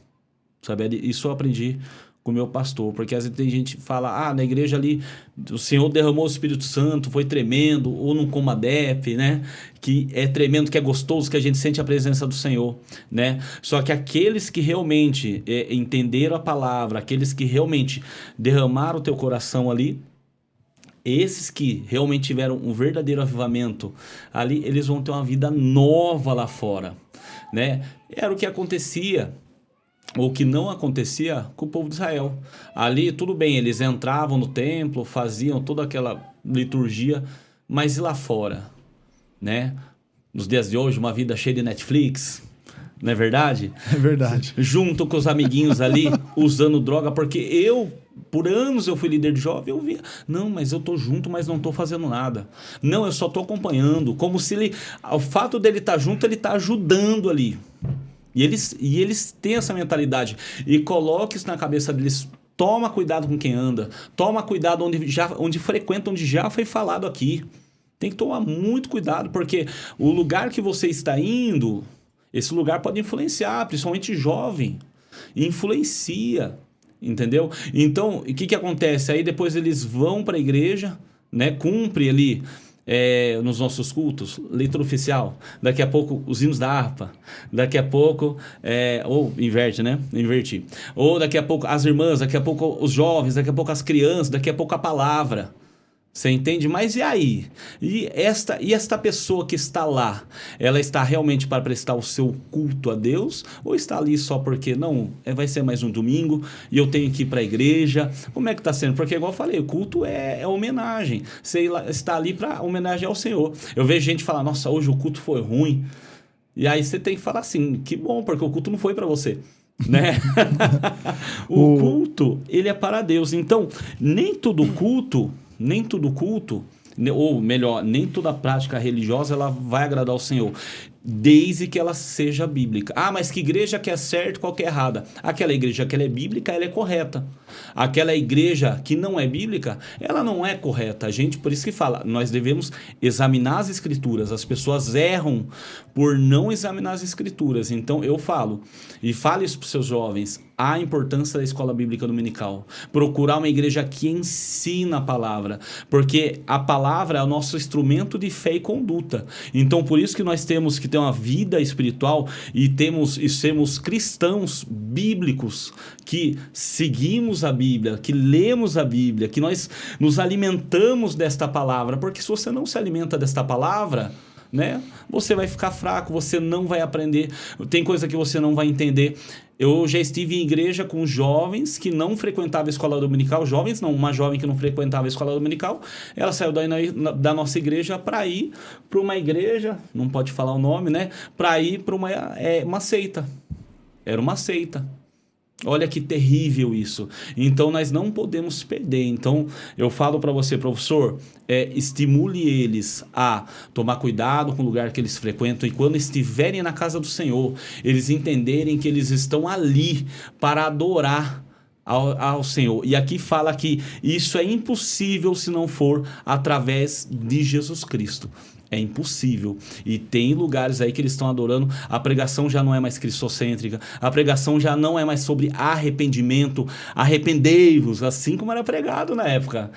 sabe? Isso eu aprendi com o meu pastor, porque às vezes tem gente que fala, na igreja ali o Senhor derramou o Espírito Santo, foi tremendo, ou num Comadep, né? Que é tremendo, que é gostoso, que a gente sente a presença do Senhor, né? Só que aqueles que realmente entenderam a palavra, aqueles que realmente derramaram o teu coração ali, esses que realmente tiveram um verdadeiro avivamento ali, eles vão ter uma vida nova lá fora, né? Era o que acontecia ou que não acontecia com o povo de Israel. Ali, tudo bem, eles entravam no templo, faziam toda aquela liturgia, mas e lá fora, né? Nos dias de hoje, uma vida cheia de Netflix, não é verdade? É verdade. Junto com os amiguinhos ali, usando droga, porque por anos eu fui líder de jovem, eu via, não, mas eu tô junto, mas não tô fazendo nada. Não, eu só tô acompanhando, como se o fato dele estar junto, ele tá ajudando ali. E eles têm essa mentalidade. E coloque isso na cabeça deles. Toma cuidado com quem anda. Toma cuidado onde frequenta, onde já foi falado aqui. Tem que tomar muito cuidado, porque o lugar que você está indo, esse lugar pode influenciar, principalmente jovem. Influencia, entendeu? Então, o que acontece? Aí depois eles vão para a igreja, né? Cumpre ali nos nossos cultos, leitura oficial. Daqui a pouco os hinos da harpa. Daqui a pouco, ou inverte, né? Inverti. Ou daqui a pouco as irmãs, daqui a pouco os jovens, daqui a pouco as crianças, daqui a pouco a palavra. Você entende? Mas e aí? E esta pessoa que está lá, ela está realmente para prestar o seu culto a Deus? Ou está ali só porque, não, vai ser mais um domingo e eu tenho que ir para a igreja? Como é que está sendo? Porque, igual eu falei, o culto é homenagem. Você está ali para homenagem ao Senhor. Eu vejo gente falar, nossa, hoje o culto foi ruim. E aí você tem que falar assim, que bom, porque o culto não foi para você. Né? O culto, ele é para Deus. Então, nem todo culto, ou melhor, nem toda prática religiosa ela vai agradar ao Senhor, desde que ela seja bíblica. Ah, mas que igreja que é certa, qual que é errada? Aquela igreja que ela é bíblica, ela é correta. Aquela igreja que não é bíblica, ela não é correta. A gente, por isso que fala, nós devemos examinar as escrituras. As pessoas erram por não examinar as escrituras. Então, eu falo, e fale isso para os seus jovens, a importância da escola bíblica dominical. Procurar uma igreja que ensina a palavra, porque a palavra é o nosso instrumento de fé e conduta. Então, por isso que nós temos que ter uma vida espiritual e sermos cristãos bíblicos, que seguimos a Bíblia, que lemos a Bíblia, que nós nos alimentamos desta palavra, porque se você não se alimenta desta palavra, né, você vai ficar fraco, você não vai aprender, tem coisa que você não vai entender. Eu já estive em igreja com jovens que não frequentavam a escola dominical, uma jovem que não frequentava a escola dominical, ela saiu da nossa igreja para ir para uma igreja, não pode falar o nome, né, para ir para uma seita. Era uma seita. Olha que terrível isso. Então, nós não podemos perder. Então, eu falo para você, professor, estimule eles a tomar cuidado com o lugar que eles frequentam e quando estiverem na casa do Senhor, eles entenderem que eles estão ali para adorar ao Senhor. E aqui fala que isso é impossível se não for através de Jesus Cristo. É impossível. E tem lugares aí que eles estão adorando. A pregação já não é mais cristocêntrica. A pregação já não é mais sobre arrependimento. Arrependei-vos, assim como era pregado na época.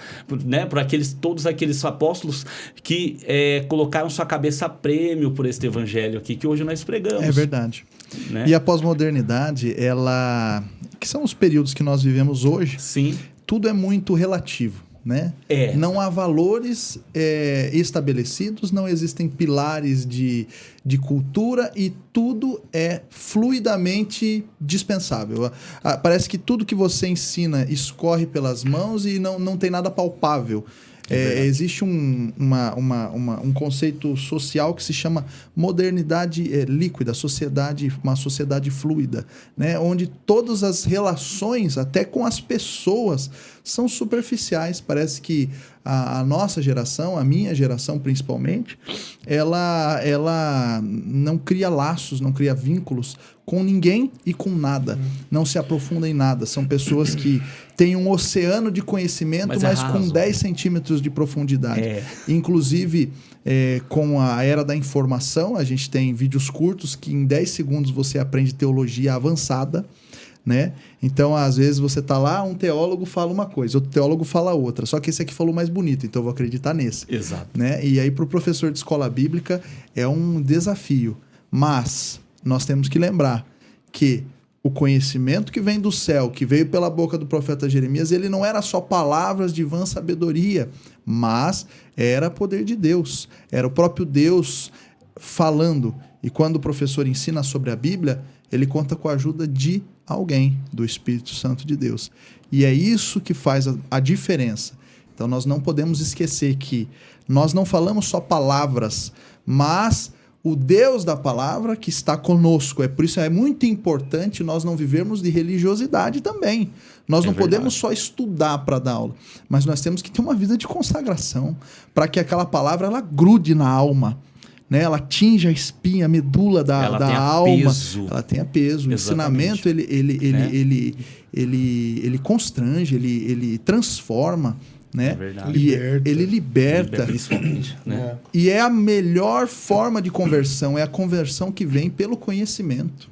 Né? Por todos aqueles apóstolos que colocaram sua cabeça a prêmio por este evangelho aqui, que hoje nós pregamos. É verdade. Né? E a pós-modernidade, que são os períodos que nós vivemos hoje, sim, tudo é muito relativo. Né? Não há valores estabelecidos, não existem pilares de cultura e tudo é fluidamente dispensável. Parece que tudo que você ensina escorre pelas mãos e não tem nada palpável. Existe um conceito social que se chama modernidade líquida, uma sociedade fluida, né? Onde todas as relações, até com as pessoas, são superficiais. Parece que a nossa geração, a minha geração principalmente, ela não cria laços, não cria vínculos com ninguém e com nada. Não se aprofunda em nada. São pessoas que têm um oceano de conhecimento, mas com 10 centímetros de profundidade. Inclusive, com a era da informação, a gente tem vídeos curtos que em 10 segundos você aprende teologia avançada. Né? Então, às vezes você tá lá, um teólogo fala uma coisa, outro teólogo fala outra, só que esse aqui falou mais bonito, então eu vou acreditar nesse. Exato. Né? E aí, para o professor de escola bíblica, é um desafio. Mas nós temos que lembrar que o conhecimento que vem do céu, que veio pela boca do profeta Jeremias, ele não era só palavras de vã sabedoria, mas era poder de Deus, era o próprio Deus falando. E quando o professor ensina sobre a Bíblia, ele conta com a ajuda de alguém, do Espírito Santo de Deus. E é isso que faz a diferença. Então nós não podemos esquecer que nós não falamos só palavras, mas o Deus da palavra que está conosco. Por isso é muito importante nós não vivermos de religiosidade também. Nós não podemos só estudar para dar aula, mas nós temos que ter uma vida de consagração para que aquela palavra ela grude na alma. né? Ela atinge a espinha, a medula Ela da tem alma. peso. Ela tem a peso. O Exatamente. ensinamento, ele constrange, ele transforma, né? É verdade. E Liberta. ele liberta. Principalmente, né? E é a melhor forma de conversão, é a conversão que vem pelo conhecimento.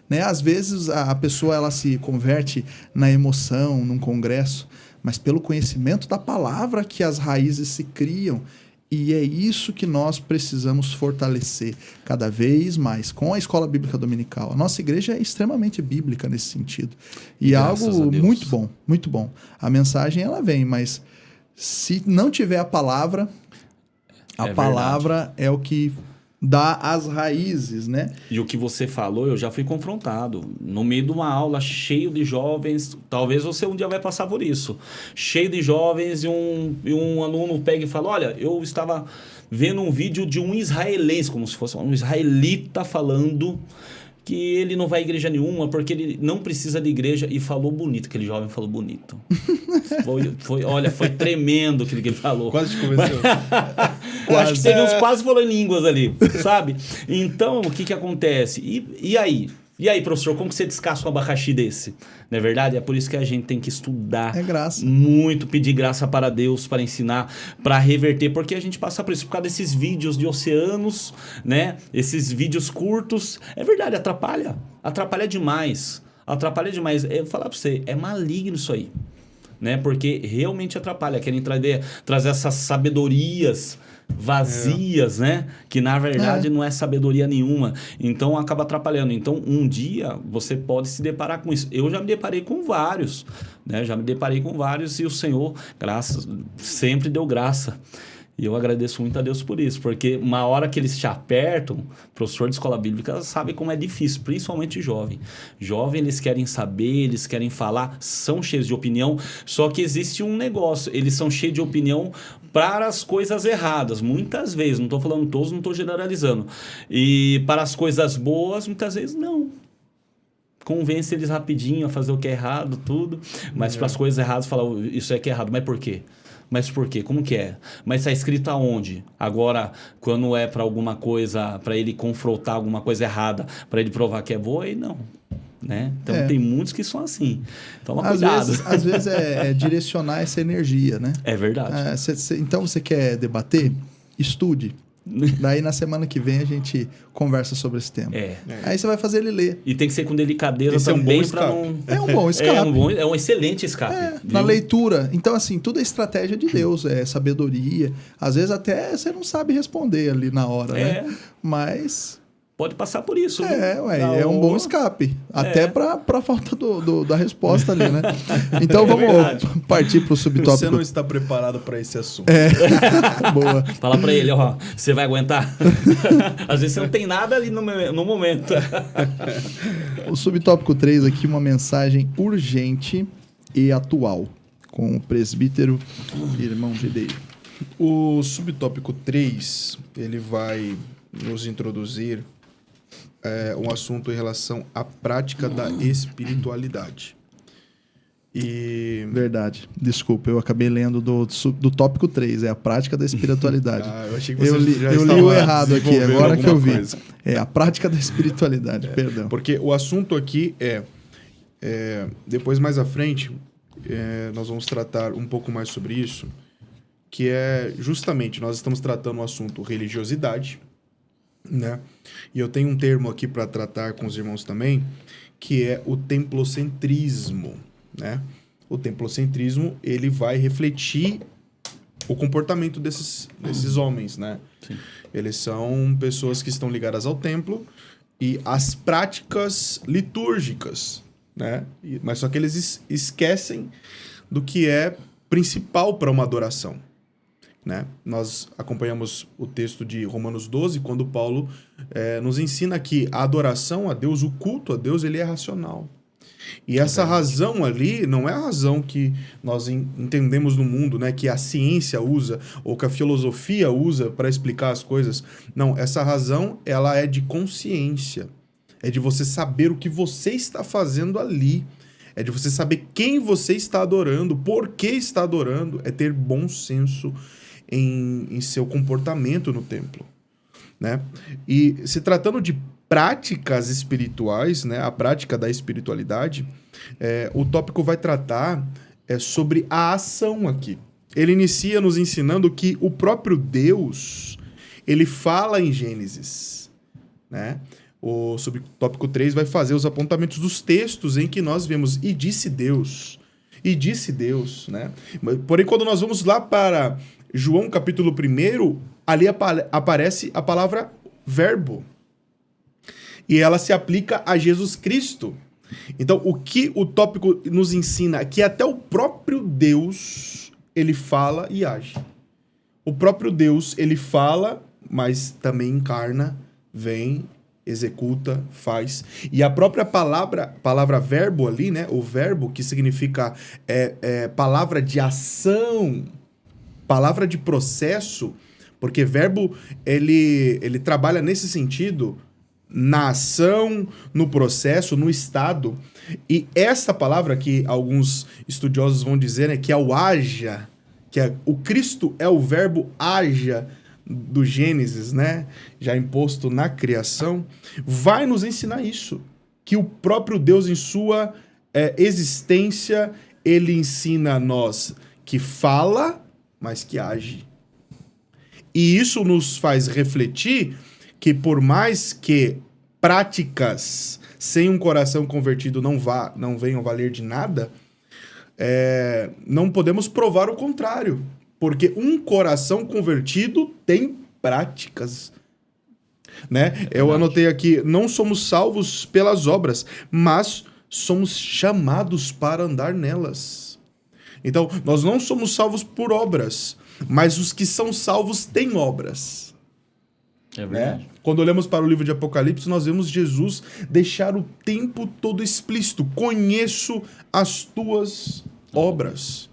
Né? Às vezes a pessoa ela se converte na emoção, num congresso, mas pelo conhecimento da palavra que as raízes se criam. E é isso que nós precisamos fortalecer cada vez mais com a Escola Bíblica Dominical. A nossa igreja é extremamente bíblica nesse sentido. E é Graças algo a Deus. muito bom, muito bom. A mensagem ela vem, mas se não tiver a palavra é o que dá as raízes, né? E o que você falou, eu já fui confrontado. No meio de uma aula cheio de jovens, talvez você um dia vai passar por isso. Cheio de jovens e um aluno pega e fala, olha, eu estava vendo um vídeo de um israelense, como se fosse um israelita falando que ele não vai à igreja nenhuma porque ele não precisa de igreja, e falou bonito, aquele jovem falou bonito. Foi tremendo aquilo que ele falou. Quase te convenceu. Eu acho que teve uns quase falando línguas ali, sabe? Então, o que acontece? E aí? E aí, professor, como que você descasca um abacaxi desse? Não é verdade? É por isso que a gente tem que estudar muito, pedir graça para Deus, para ensinar, para reverter, porque a gente passa por isso, por causa desses vídeos de oceanos, né? Esses vídeos curtos. É verdade, atrapalha demais. Atrapalha demais. Eu vou falar para você, é maligno isso aí, né? Porque realmente atrapalha. Querem trazer essas sabedorias vazias, né? Que na verdade não é sabedoria nenhuma. Então acaba atrapalhando. Então um dia você pode se deparar com isso. Eu já me deparei com vários, né? E o Senhor, sempre deu graça. E eu agradeço muito a Deus por isso, porque uma hora que eles te apertam, professor de escola bíblica sabe como é difícil, principalmente jovem. Jovem, eles querem saber, eles querem falar, são cheios de opinião, só que existe um negócio, eles são cheios de opinião para as coisas erradas, muitas vezes, não estou falando todos, não estou generalizando. E para as coisas boas, muitas vezes não. Convence eles rapidinho a fazer o que é errado, tudo, mas para as coisas erradas, falar isso é que é errado, mas por quê? Mas por quê? Como que é? Mas está escrito aonde? Agora, quando é para alguma coisa, para ele confrontar alguma coisa errada, para ele provar que é boa, aí não. Né? Então, tem muitos que são assim. Toma cuidado. Às vezes é direcionar essa energia, né? É verdade. Então, você quer debater? Estude. Daí, na semana que vem, a gente conversa sobre esse tema. Aí você vai fazer ele ler. E tem que ser com delicadeza também. É um bom escape. É um excelente escape. Na leitura. Então, assim, tudo é estratégia de Deus. É sabedoria. Às vezes até você não sabe responder ali na hora, né? Mas... pode passar por isso. É um bom escape. Até pra falta da resposta ali, né? Então vamos partir pro subtópico. Você não está preparado para esse assunto. Boa. Fala pra ele, você vai aguentar? Às vezes você não tem nada ali no momento. O subtópico 3 aqui, uma mensagem urgente e atual, com o presbítero irmão Gedeiro. O subtópico 3, ele vai nos introduzir um assunto em relação à prática da espiritualidade. Verdade. Desculpa, eu acabei lendo do tópico 3, é a prática da espiritualidade. Eu achei que você eu li o errado aqui, agora que eu vi. Coisa. É a prática da espiritualidade, perdão. Porque o assunto aqui depois mais à frente, nós vamos tratar um pouco mais sobre isso, que é justamente, nós estamos tratando o assunto religiosidade, né? E eu tenho um termo aqui para tratar com os irmãos também, que é o templocentrismo, né? O templocentrismo, ele vai refletir o comportamento desses homens, né? Sim. Eles são pessoas que estão ligadas ao templo e às práticas litúrgicas, né? Mas só que eles esquecem do que é principal para uma adoração. Né? Nós acompanhamos o texto de Romanos 12, quando Paulo nos ensina que a adoração a Deus, o culto a Deus, ele é racional. E essa razão ali não é a razão que nós entendemos no mundo, né? Que a ciência usa ou que a filosofia usa para explicar as coisas. Não, essa razão ela é de consciência. É de você saber o que você está fazendo ali. É de você saber quem você está adorando, por que está adorando. É ter bom senso em seu comportamento no templo. né? E se tratando de práticas espirituais, né? A prática da espiritualidade, o tópico vai tratar sobre a ação aqui. Ele inicia nos ensinando que o próprio Deus, ele fala em Gênesis, né? O subtópico 3 vai fazer os apontamentos dos textos em que nós vemos e disse Deus, né? Porém, quando nós vamos lá para João capítulo 1, ali aparece a palavra verbo. E ela se aplica a Jesus Cristo. Então, o que o tópico nos ensina é que até o próprio Deus, ele fala e age. O próprio Deus, ele fala, mas também encarna, vem, executa, faz. E a própria palavra verbo ali, né? O verbo, que significa palavra de ação, palavra de processo, porque verbo, ele trabalha nesse sentido, na ação, no processo, no estado. E essa palavra que alguns estudiosos vão dizer, né, que é o haja, o Cristo é o verbo haja do Gênesis, né, já imposto na criação, vai nos ensinar isso, que o próprio Deus em sua existência, ele ensina a nós que fala, mas que age. E isso nos faz refletir que por mais que práticas sem um coração convertido não venham valer de nada, não podemos provar o contrário. Porque um coração convertido tem práticas, né? Eu anotei aqui, não somos salvos pelas obras, mas somos chamados para andar nelas. Então, nós não somos salvos por obras, mas os que são salvos têm obras. É verdade. Né? Quando olhamos para o livro de Apocalipse, nós vemos Jesus deixar o tempo todo explícito. Conheço as tuas obras.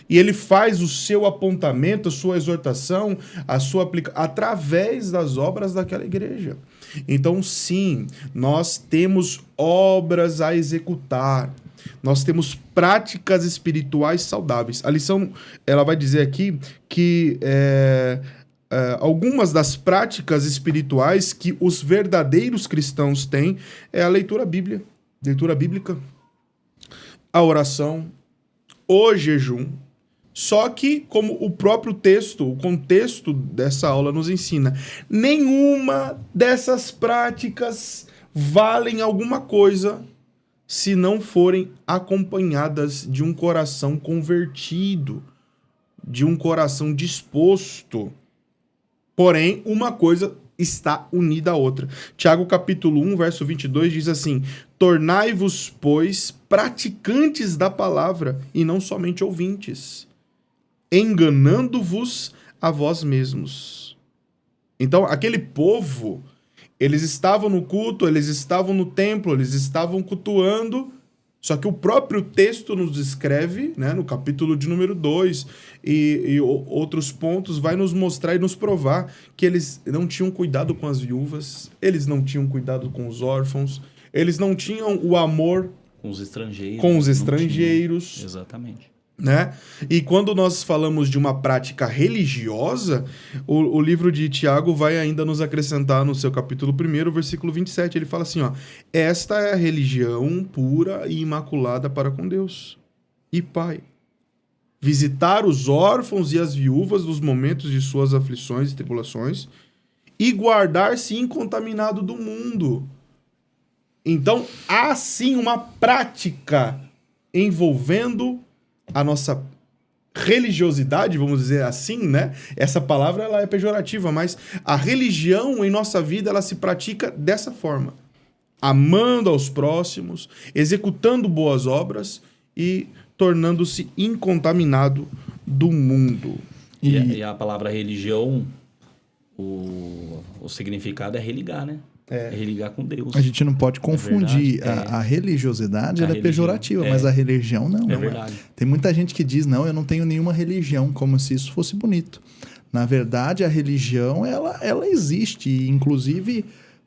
E ele faz o seu apontamento, a sua exortação, a sua aplicação, através das obras daquela igreja. Então, sim, nós temos obras a executar. Nós temos práticas espirituais saudáveis. A lição, ela vai dizer aqui que algumas das práticas espirituais que os verdadeiros cristãos têm é a leitura bíblica, a oração, o jejum. Só que, como o próprio texto, o contexto dessa aula nos ensina, nenhuma dessas práticas valem alguma coisa se não forem acompanhadas de um coração convertido, de um coração disposto. Porém, uma coisa está unida à outra. Tiago capítulo 1, verso 22 diz assim: tornai-vos, pois, praticantes da palavra e não somente ouvintes, enganando-vos a vós mesmos. Então, aquele povo, eles estavam no culto, eles estavam no templo, eles estavam cultuando, só que o próprio texto nos descreve, né, no capítulo de número 2 e outros pontos, vai nos mostrar e nos provar que eles não tinham cuidado com as viúvas, eles não tinham cuidado com os órfãos, eles não tinham o amor com os estrangeiros. Com os estrangeiros. Exatamente. Né? E quando nós falamos de uma prática religiosa, o livro de Tiago vai ainda nos acrescentar no seu capítulo 1, versículo 27, ele fala assim, ó: esta é a religião pura e imaculada para com Deus e Pai. Visitar os órfãos e as viúvas nos momentos de suas aflições e tribulações e guardar-se incontaminado do mundo. Então, há sim uma prática envolvendo a nossa religiosidade, vamos dizer assim, né? Essa palavra ela é pejorativa, mas a religião em nossa vida ela se pratica dessa forma: amando aos próximos, executando boas obras e tornando-se incontaminado do mundo. E a palavra religião, o significado é religar, né? É religar com Deus. A gente não pode confundir. A religiosidade ela é pejorativa, mas a religião não. É verdade. Tem muita gente que diz, não, eu não tenho nenhuma religião, como se isso fosse bonito. Na verdade, a religião, ela existe. Inclusive,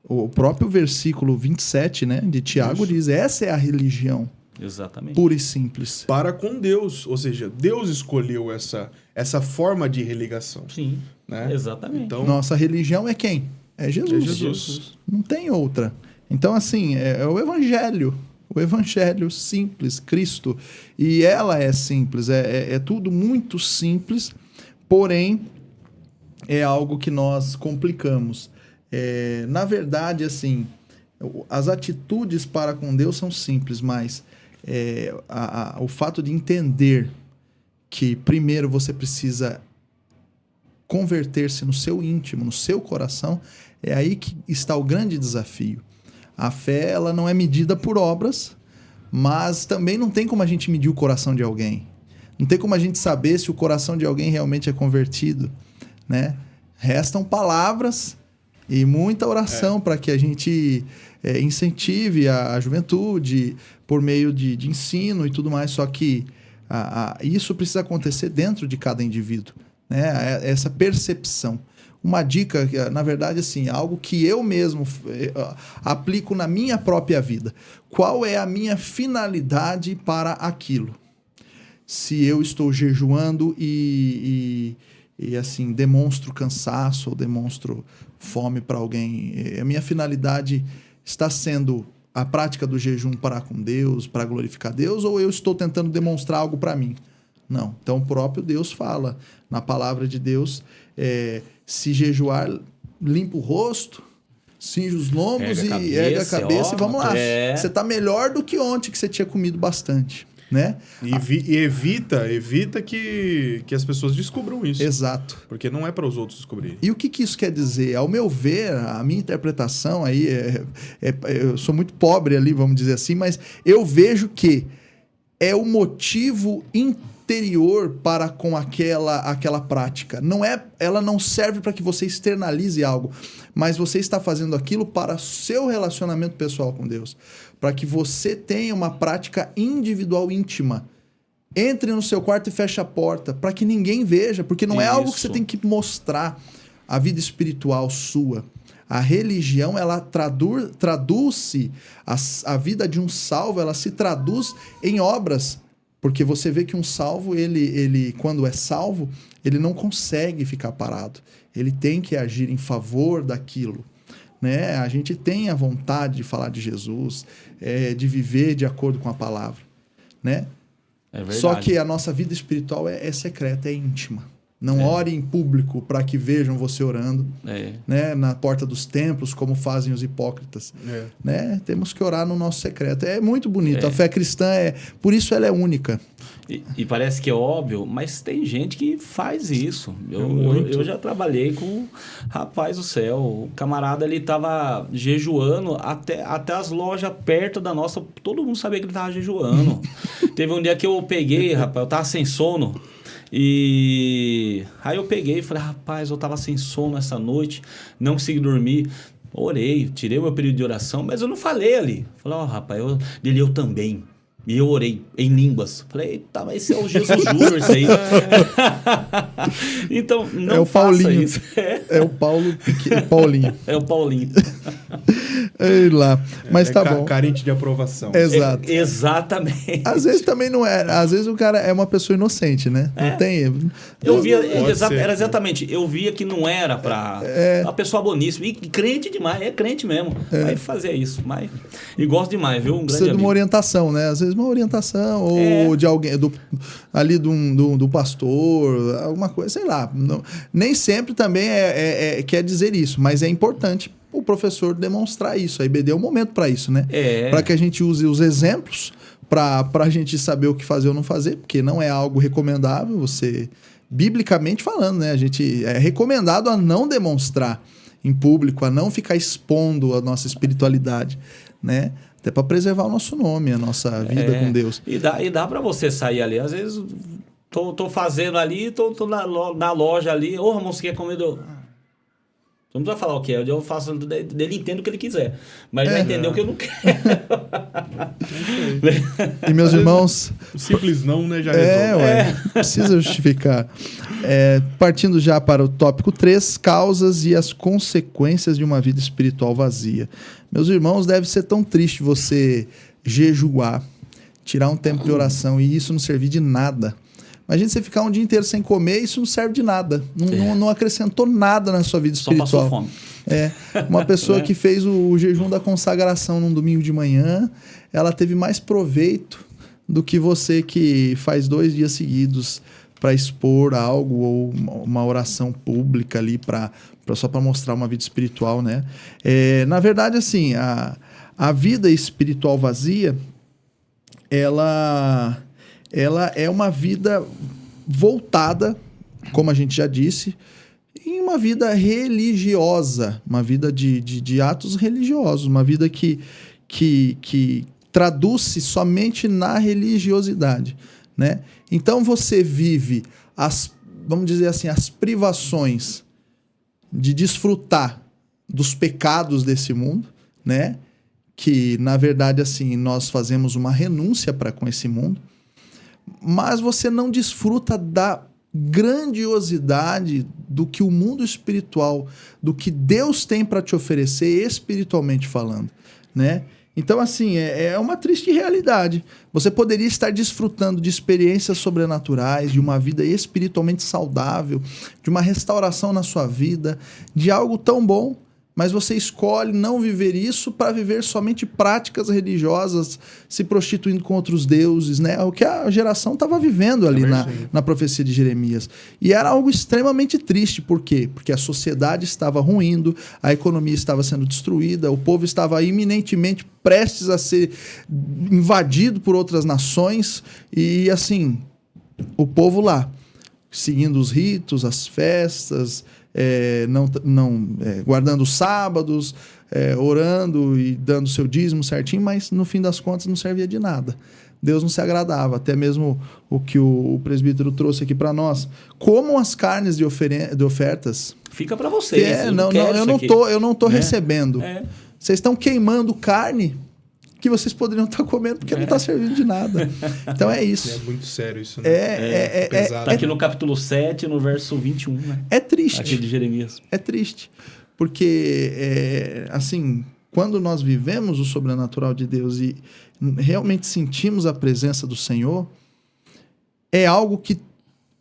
o próprio versículo 27, né, de Tiago diz, essa é a religião. Exatamente. Pura e simples. Para com Deus. Ou seja, Deus escolheu essa forma de religação. Sim, né? Exatamente. Então, nossa religião é quem? é Jesus. Não tem outra. Então, assim, é o Evangelho. O Evangelho simples, Cristo. E ela é simples, é tudo muito simples, porém, é algo que nós complicamos. Na verdade, assim, as atitudes para com Deus são simples, mas o fato de entender que, primeiro, você precisa converter-se no seu íntimo, no seu coração, é aí que está o grande desafio. A fé, ela não é medida por obras, mas também não tem como a gente medir o coração de alguém. Não tem como a gente saber se o coração de alguém realmente é convertido, né? Restam palavras e muita oração para que a gente incentive a juventude por meio de ensino e tudo mais. Só que isso precisa acontecer dentro de cada indivíduo, né? Essa percepção. Uma dica, na verdade, assim, algo que eu mesmo aplico na minha própria vida. Qual é a minha finalidade para aquilo? Se eu estou jejuando e assim, demonstro cansaço ou demonstro fome para alguém, a minha finalidade está sendo a prática do jejum para com Deus, para glorificar Deus, ou eu estou tentando demonstrar algo para mim? Não. Então, o próprio Deus fala na palavra de Deus, se jejuar, limpa o rosto, cinge os lombos e erga a cabeça e vamos lá. Você está melhor do que ontem, que você tinha comido bastante, né? E evita que as pessoas descubram isso. Exato. Porque não é para os outros descobrirem. E o que isso quer dizer? Ao meu ver, a minha interpretação aí, eu sou muito pobre ali, vamos dizer assim, mas eu vejo que é o motivo interior para com aquela prática. Ela não serve para que você externalize algo, mas você está fazendo aquilo para seu relacionamento pessoal com Deus, para que você tenha uma prática individual íntima. Entre no seu quarto e feche a porta, para que ninguém veja, porque não é algo que você tem que mostrar. A vida espiritual sua, a religião, ela traduz-se, a vida de um salvo, ela se traduz em obras. Porque você vê que um salvo, ele quando é salvo, ele não consegue ficar parado. Ele tem que agir em favor daquilo, né? A gente tem a vontade de falar de Jesus, de viver de acordo com a palavra, né? É verdade. Só que a nossa vida espiritual é secreta, é íntima. Não ore em público para que vejam você orando, né? Na porta dos templos, como fazem os hipócritas. Né? Temos que orar no nosso secreto. É muito bonito. A fé cristã, por isso ela é única. E parece que é óbvio, mas tem gente que faz isso. Eu já trabalhei com rapaz do céu. O camarada, ele estava jejuando até as lojas perto da nossa. Todo mundo sabia que ele estava jejuando. Teve um dia que eu peguei, rapaz, eu estava sem sono. E aí eu peguei e falei, rapaz, eu tava sem sono essa noite, não consegui dormir. Orei, tirei o meu período de oração, mas eu não falei ali. Falei, rapaz, eu também. E eu orei em línguas. Falei, eita, mas esse é o Jesus Júnior, isso aí. Então, não faça Paulinho. isso. É o Paulinho. É o Paulinho. Ei lá. Mas tá bom. Carente de aprovação. Exato. Exatamente. Às vezes também não é. Às vezes o cara é uma pessoa inocente, né? Não tem... Eu via, era exatamente, eu via que não era pra a pessoa boníssima. E crente demais, é crente mesmo. Vai fazer isso. E gosto demais, viu? Um grande precisa de uma orientação, né? Às vezes uma orientação, ou de alguém, ali do pastor, alguma coisa, sei lá. Não, nem sempre também quer dizer isso, mas é importante o professor demonstrar isso. A IBD é o momento para isso, né? Para que a gente use os exemplos para a gente saber o que fazer ou não fazer, porque não é algo recomendável, você, biblicamente falando, né? A gente é recomendado a não demonstrar em público, a não ficar expondo a nossa espiritualidade, né? Até para preservar o nosso nome, a nossa vida com Deus. E dá para você sair ali. Às vezes, tô fazendo ali, tô na loja ali. Ô, Ramon, você quer comer do... Você não precisa falar o que é. Eu faço dele, entendo o que ele quiser. Mas vai entender o que eu não quero. E meus irmãos... Simples não, né? Já resolve. Não precisa justificar. Partindo já para o tópico 3, causas e as consequências de uma vida espiritual vazia. Meus irmãos, deve ser tão triste você jejuar, tirar um tempo de oração e isso não servir de nada. Imagina você ficar um dia inteiro sem comer, isso não serve de nada. Não acrescentou nada na sua vida espiritual. Só passou fome. Uma pessoa que fez o jejum da consagração num domingo de manhã, ela teve mais proveito do que você que faz 2 dias seguidos para expor algo ou uma oração pública ali só para mostrar uma vida espiritual, né? Na verdade, assim, a vida espiritual vazia, ela é uma vida voltada, como a gente já disse, em uma vida religiosa, uma vida de atos religiosos, uma vida que traduz-se somente na religiosidade, né? Então você vive vamos dizer assim, as privações de desfrutar dos pecados desse mundo, né? Que na verdade assim nós fazemos uma renúncia para com esse mundo, mas você não desfruta da grandiosidade do que o mundo espiritual, do que Deus tem para te oferecer espiritualmente falando, né? Então, assim, é uma triste realidade. Você poderia estar desfrutando de experiências sobrenaturais, de uma vida espiritualmente saudável, de uma restauração na sua vida, de algo tão bom, mas você escolhe não viver isso para viver somente práticas religiosas, se prostituindo com outros deuses, né? O que a geração estava vivendo ali na profecia de Jeremias. E era algo extremamente triste. Por quê? Porque a sociedade estava ruindo, a economia estava sendo destruída, o povo estava iminentemente prestes a ser invadido por outras nações. E, assim, o povo lá, seguindo os ritos, as festas, guardando os sábados, orando e dando seu dízimo certinho, mas no fim das contas não servia de nada. Deus não se agradava, até mesmo o que o presbítero trouxe aqui para nós. Como as carnes de ofertas... Fica para vocês. Eu não tô recebendo. Vocês estão queimando carne que vocês poderiam estar comendo porque não está servindo de nada. Então é isso. É muito sério isso, né? Está aqui no capítulo 7, no verso 21, né? É triste. Aqui de Jeremias. É triste. Porque, assim, quando nós vivemos o sobrenatural de Deus e realmente sentimos a presença do Senhor, é algo que,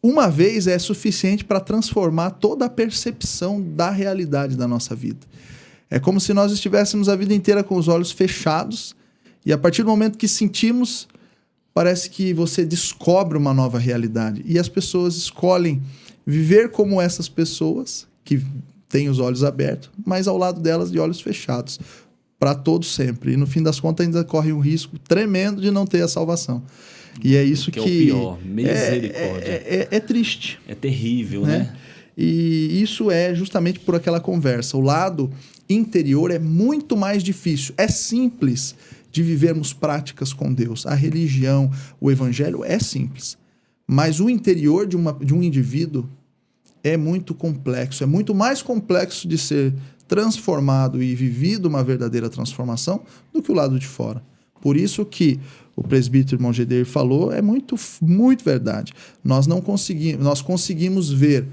uma vez, é suficiente para transformar toda a percepção da realidade da nossa vida. É como se nós estivéssemos a vida inteira com os olhos fechados e a partir do momento que sentimos, parece que você descobre uma nova realidade. E as pessoas escolhem viver como essas pessoas, que têm os olhos abertos, mas ao lado delas de olhos fechados, para todo sempre. E no fim das contas ainda corre um risco tremendo de não ter a salvação. E é isso que... é o pior, misericórdia. É triste. É terrível, né? E isso é justamente por aquela conversa. O lado interior é muito mais difícil. É simples de vivermos práticas com Deus. A religião, o evangelho é simples. Mas o interior de um indivíduo é muito complexo. É muito mais complexo de ser transformado e vivido uma verdadeira transformação do que o lado de fora. Por isso que o presbítero irmão Gedeir falou é muito, muito verdade. Nós conseguimos ver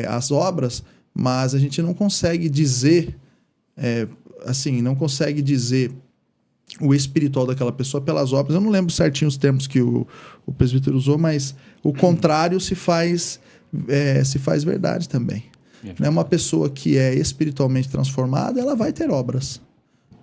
as obras, mas a gente não consegue dizer, não consegue dizer o espiritual daquela pessoa pelas obras. Eu não lembro certinho os termos que o presbítero usou, mas o contrário se faz verdade também. Né? Uma pessoa que é espiritualmente transformada, ela vai ter obras,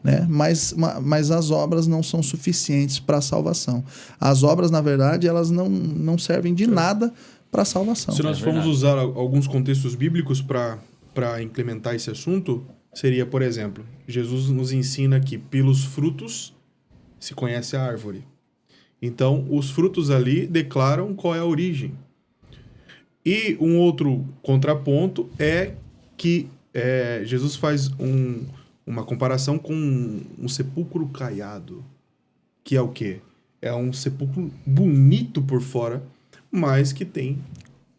né? Mas as obras não são suficientes para a salvação. As obras, na verdade, elas não servem de nada para a salvação. Se nós formos usar alguns contextos bíblicos para implementar esse assunto, seria, por exemplo, Jesus nos ensina que pelos frutos se conhece a árvore. Então, os frutos ali declaram qual é a origem. E um outro contraponto é que Jesus faz uma comparação com um sepulcro caiado, que é o quê? É um sepulcro bonito por fora, mas que tem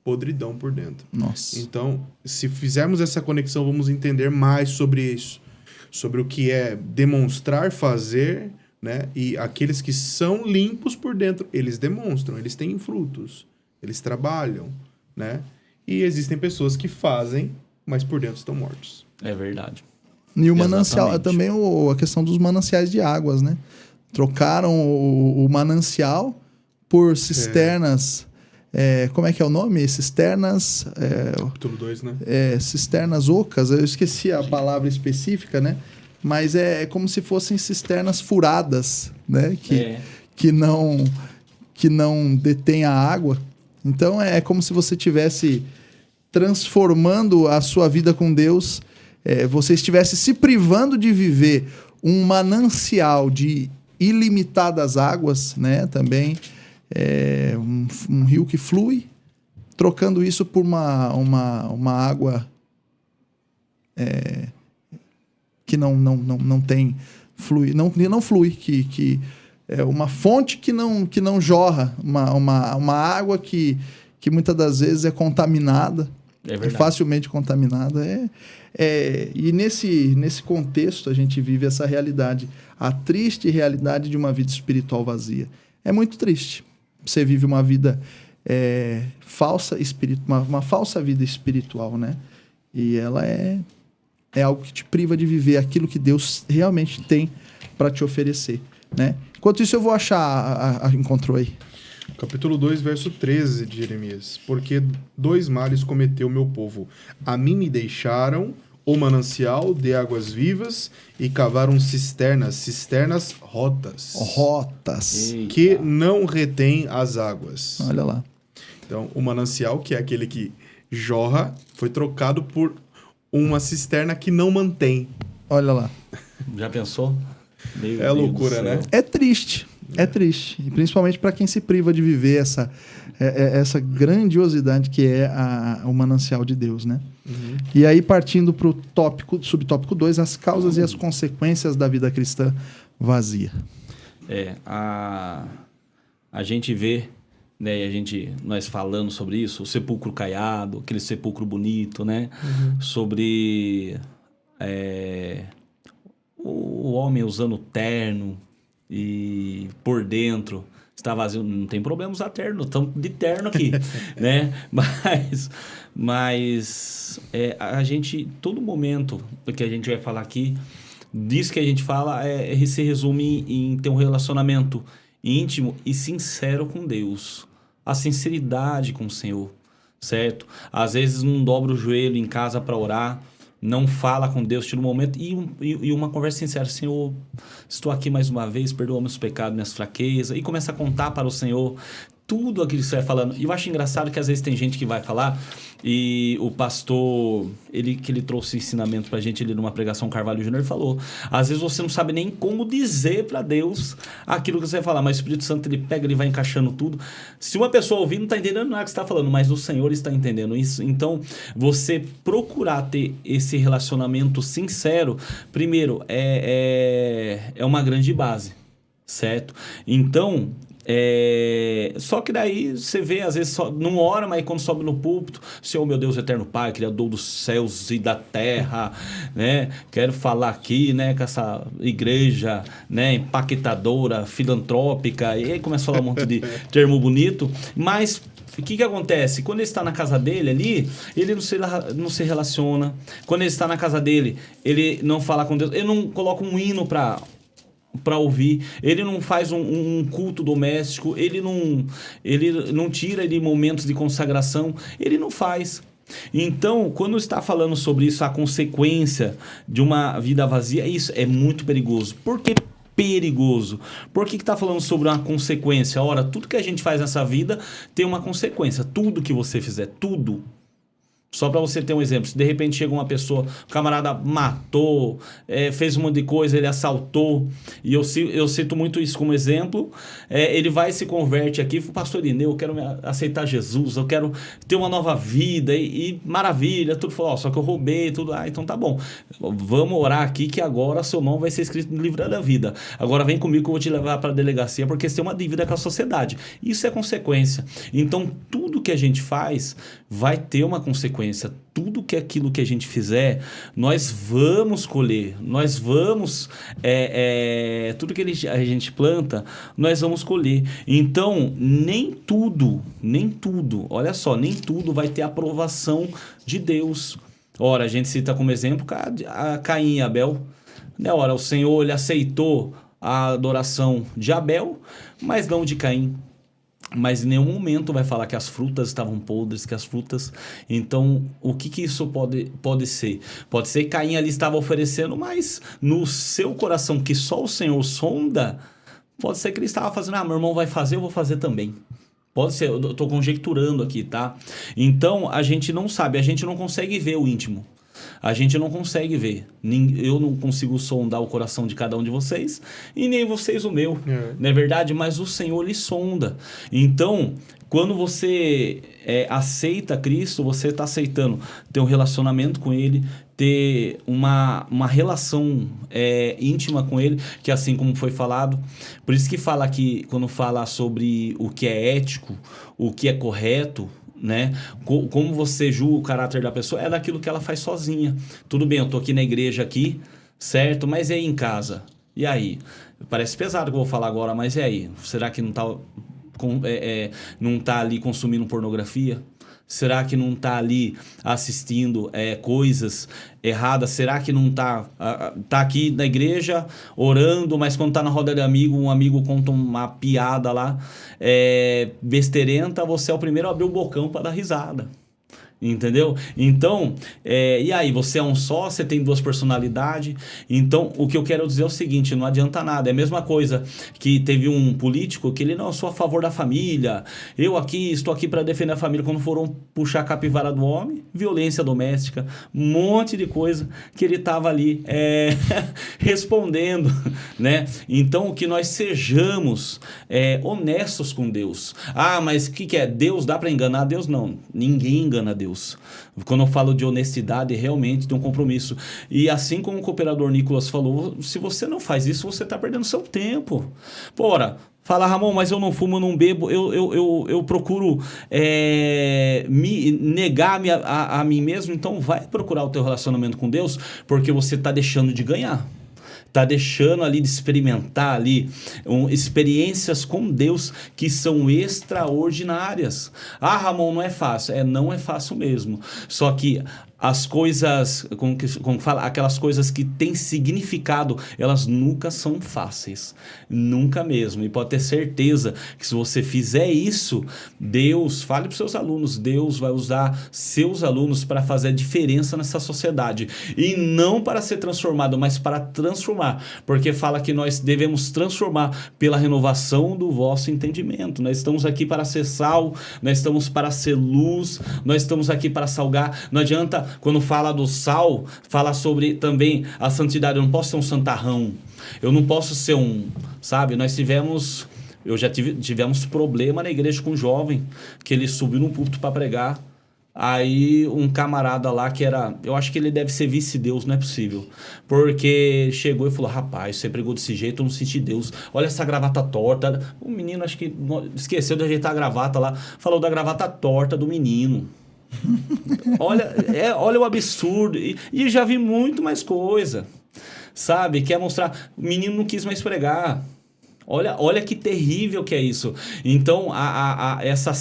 podridão por dentro. Nossa. Então, se fizermos essa conexão, vamos entender mais sobre isso, sobre o que é demonstrar, fazer, né? E aqueles que são limpos por dentro, eles demonstram, eles têm frutos, eles trabalham, né? E existem pessoas que fazem, mas por dentro estão mortos. É verdade. E o manancial, também a questão dos mananciais de águas, né? Trocaram o manancial por cisternas como é que é o nome? Cisternas... Capítulo 2, né? cisternas ocas, eu esqueci a palavra específica, né? Mas é como se fossem cisternas furadas, né? Que não detém a água. Então é como se você estivesse transformando a sua vida com Deus, você estivesse se privando de viver um manancial de ilimitadas águas, né? Também um rio que flui, trocando isso por uma água que não tem não flui, que é uma fonte que não jorra, uma água que muitas das vezes é contaminada, facilmente contaminada. E nesse contexto a gente vive essa realidade, a triste realidade de uma vida espiritual vazia. É muito triste. Você vive uma vida falsa, uma falsa vida espiritual, né? E ela é algo que te priva de viver aquilo que Deus realmente tem para te oferecer, né? Enquanto isso, eu vou achar... encontrou aí. Capítulo 2, verso 13 de Jeremias. Porque 2 males cometeu meu povo. A mim me deixaram o manancial de águas vivas e cavaram cisternas rotas. Eita. Que não retém as águas. Olha lá. Então, o manancial, que é aquele que jorra, foi trocado por uma cisterna que não mantém. Olha lá. Já pensou? Meu É Deus loucura, do céu. né? É triste. É triste. E principalmente para quem se priva de viver essa grandiosidade que é o manancial de Deus, né? Uhum. E aí, partindo para o subtópico 2, as causas e as consequências da vida cristã vazia. A gente vê, né, nós falando sobre isso, o sepulcro caiado, aquele sepulcro bonito, né? Uhum. Sobre o homem usando terno e por dentro está vazio. Não tem problema usar terno, estamos de terno aqui, né? Mas a gente, todo momento que a gente vai falar aqui, disso que a gente fala se resume em ter um relacionamento íntimo e sincero com Deus. A sinceridade com o Senhor, certo? Às vezes não dobra o joelho em casa para orar, não fala com Deus, tira um momento e uma conversa sincera. Senhor, estou aqui mais uma vez, perdoa meus pecados, minhas fraquezas, e começa a contar para o Senhor tudo aquilo que você vai falando. E eu acho engraçado que às vezes tem gente que vai falar e o pastor, ele trouxe ensinamento pra gente, ele numa pregação Carvalho Júnior falou, às vezes você não sabe nem como dizer para Deus aquilo que você vai falar, mas o Espírito Santo ele pega, ele vai encaixando tudo. Se uma pessoa ouvir, não tá entendendo nada que você tá falando, mas o Senhor está entendendo isso. Então, você procurar ter esse relacionamento sincero, primeiro, é uma grande base, certo? Então, só que daí você vê, às vezes não ora, mas quando sobe no púlpito, Senhor, meu Deus, eterno Pai, Criador dos céus e da terra, né? Quero falar aqui, né, com essa igreja, né, impactadora, filantrópica, e aí começa a falar um monte de termo bonito, mas o que acontece? Quando ele está na casa dele ali, ele não se relaciona. Quando ele está na casa dele, ele não fala com Deus, ele não coloca um hino para ouvir, ele não faz um culto doméstico, ele não tira de momentos de consagração, ele não faz. Então, quando está falando sobre isso, a consequência de uma vida vazia, isso é muito perigoso. Por que perigoso? Por que está falando sobre uma consequência? Ora, tudo que a gente faz nessa vida tem uma consequência. Tudo que você fizer, tudo. Só para você ter um exemplo, se de repente chega uma pessoa, o camarada matou, fez um monte de coisa, ele assaltou, e eu cito muito isso como exemplo, ele vai e se converte aqui, pastor Irineu, eu quero aceitar Jesus, eu quero ter uma nova vida, e maravilha, tudo falou, só que eu roubei, tudo, então tá bom, vamos orar aqui que agora seu nome vai ser escrito no livro da vida, agora vem comigo que eu vou te levar para a delegacia, porque você tem uma dívida com a sociedade, isso é consequência. Então tudo que a gente faz vai ter uma consequência. Tudo que aquilo que a gente fizer, nós vamos colher, nós vamos, tudo que a gente planta, nós vamos colher. Então, nem tudo, olha só, nem tudo vai ter aprovação de Deus. Ora, a gente cita como exemplo a Caim e Abel. Né? Ora, o Senhor ele aceitou a adoração de Abel, mas não de Caim. Mas em nenhum momento vai falar que as frutas estavam podres, que as frutas... Então, o que isso pode ser? Pode ser que Caim ali estava oferecendo, mas no seu coração, que só o Senhor sonda, pode ser que ele estava fazendo, meu irmão vai fazer, eu vou fazer também. Pode ser, eu estou conjecturando aqui, tá? Então, a gente não sabe, a gente não consegue ver o íntimo. A gente não consegue ver. Eu não consigo sondar o coração de cada um de vocês e nem vocês o meu. Não é verdade? Mas o Senhor lhe sonda. Então, quando você aceita Cristo, você está aceitando ter um relacionamento com Ele, ter uma relação íntima com Ele, que assim como foi falado. Por isso que fala aqui, quando fala sobre o que é ético, o que é correto, né? Como você julga o caráter da pessoa é daquilo que ela faz sozinha. Tudo bem, eu tô aqui na igreja aqui, certo? Mas e aí em casa? E aí? Parece pesado o que eu vou falar agora, mas e aí? Será que não tá ali consumindo pornografia? Será que não está ali assistindo coisas erradas? Será que não tá aqui na igreja orando, mas quando está na roda de amigo, um amigo conta uma piada lá, besteirenta, você é o primeiro a abrir o bocão para dar risada. Entendeu? Então, e aí, você é um só, você tem duas personalidades. Então, o que eu quero dizer é o seguinte, não adianta nada. É a mesma coisa que teve um político que ele, não, eu sou a favor da família, eu aqui estou aqui para defender a família. Quando foram puxar a capivara do homem, violência doméstica, um monte de coisa que ele estava ali respondendo, né? Então, que nós sejamos honestos com Deus. Mas o que é? Deus dá para enganar Deus? Não, ninguém engana Deus. Quando eu falo de honestidade, realmente tem um compromisso. E assim como o cooperador Nicolas falou, se você não faz isso, você está perdendo seu tempo. Ora, fala, Ramon, mas eu não fumo, eu não bebo, eu procuro me negar a mim mesmo. Então vai procurar o teu relacionamento com Deus, porque você está deixando de ganhar. Está deixando ali de experimentar ali experiências com Deus que são extraordinárias. Ramon, não é fácil. Não é fácil mesmo. Só que as coisas, como fala, aquelas coisas que têm significado, elas nunca são fáceis. Nunca mesmo. E pode ter certeza que se você fizer isso, Deus, fale para os seus alunos, Deus vai usar seus alunos para fazer a diferença nessa sociedade. E não para ser transformado, mas para transformar. Porque fala que nós devemos transformar pela renovação do vosso entendimento. Nós estamos aqui para ser sal, nós estamos para ser luz, nós estamos aqui para salgar. Não adianta... Quando fala do sal, fala sobre também a santidade. Eu não posso ser um santarrão. Eu não posso ser sabe? Tivemos problema na igreja com um jovem, que ele subiu no púlpito para pregar. Aí um camarada lá que eu acho que ele deve ser vice-deus, não é possível. Porque chegou e falou, rapaz, você pregou desse jeito, eu não senti Deus. Olha essa gravata torta. O menino acho que esqueceu de ajeitar a gravata lá. Falou da gravata torta do menino. Olha o absurdo. E já vi muito mais coisa, sabe? Quer mostrar, o menino não quis mais pregar. Olha que terrível que é isso. Então essa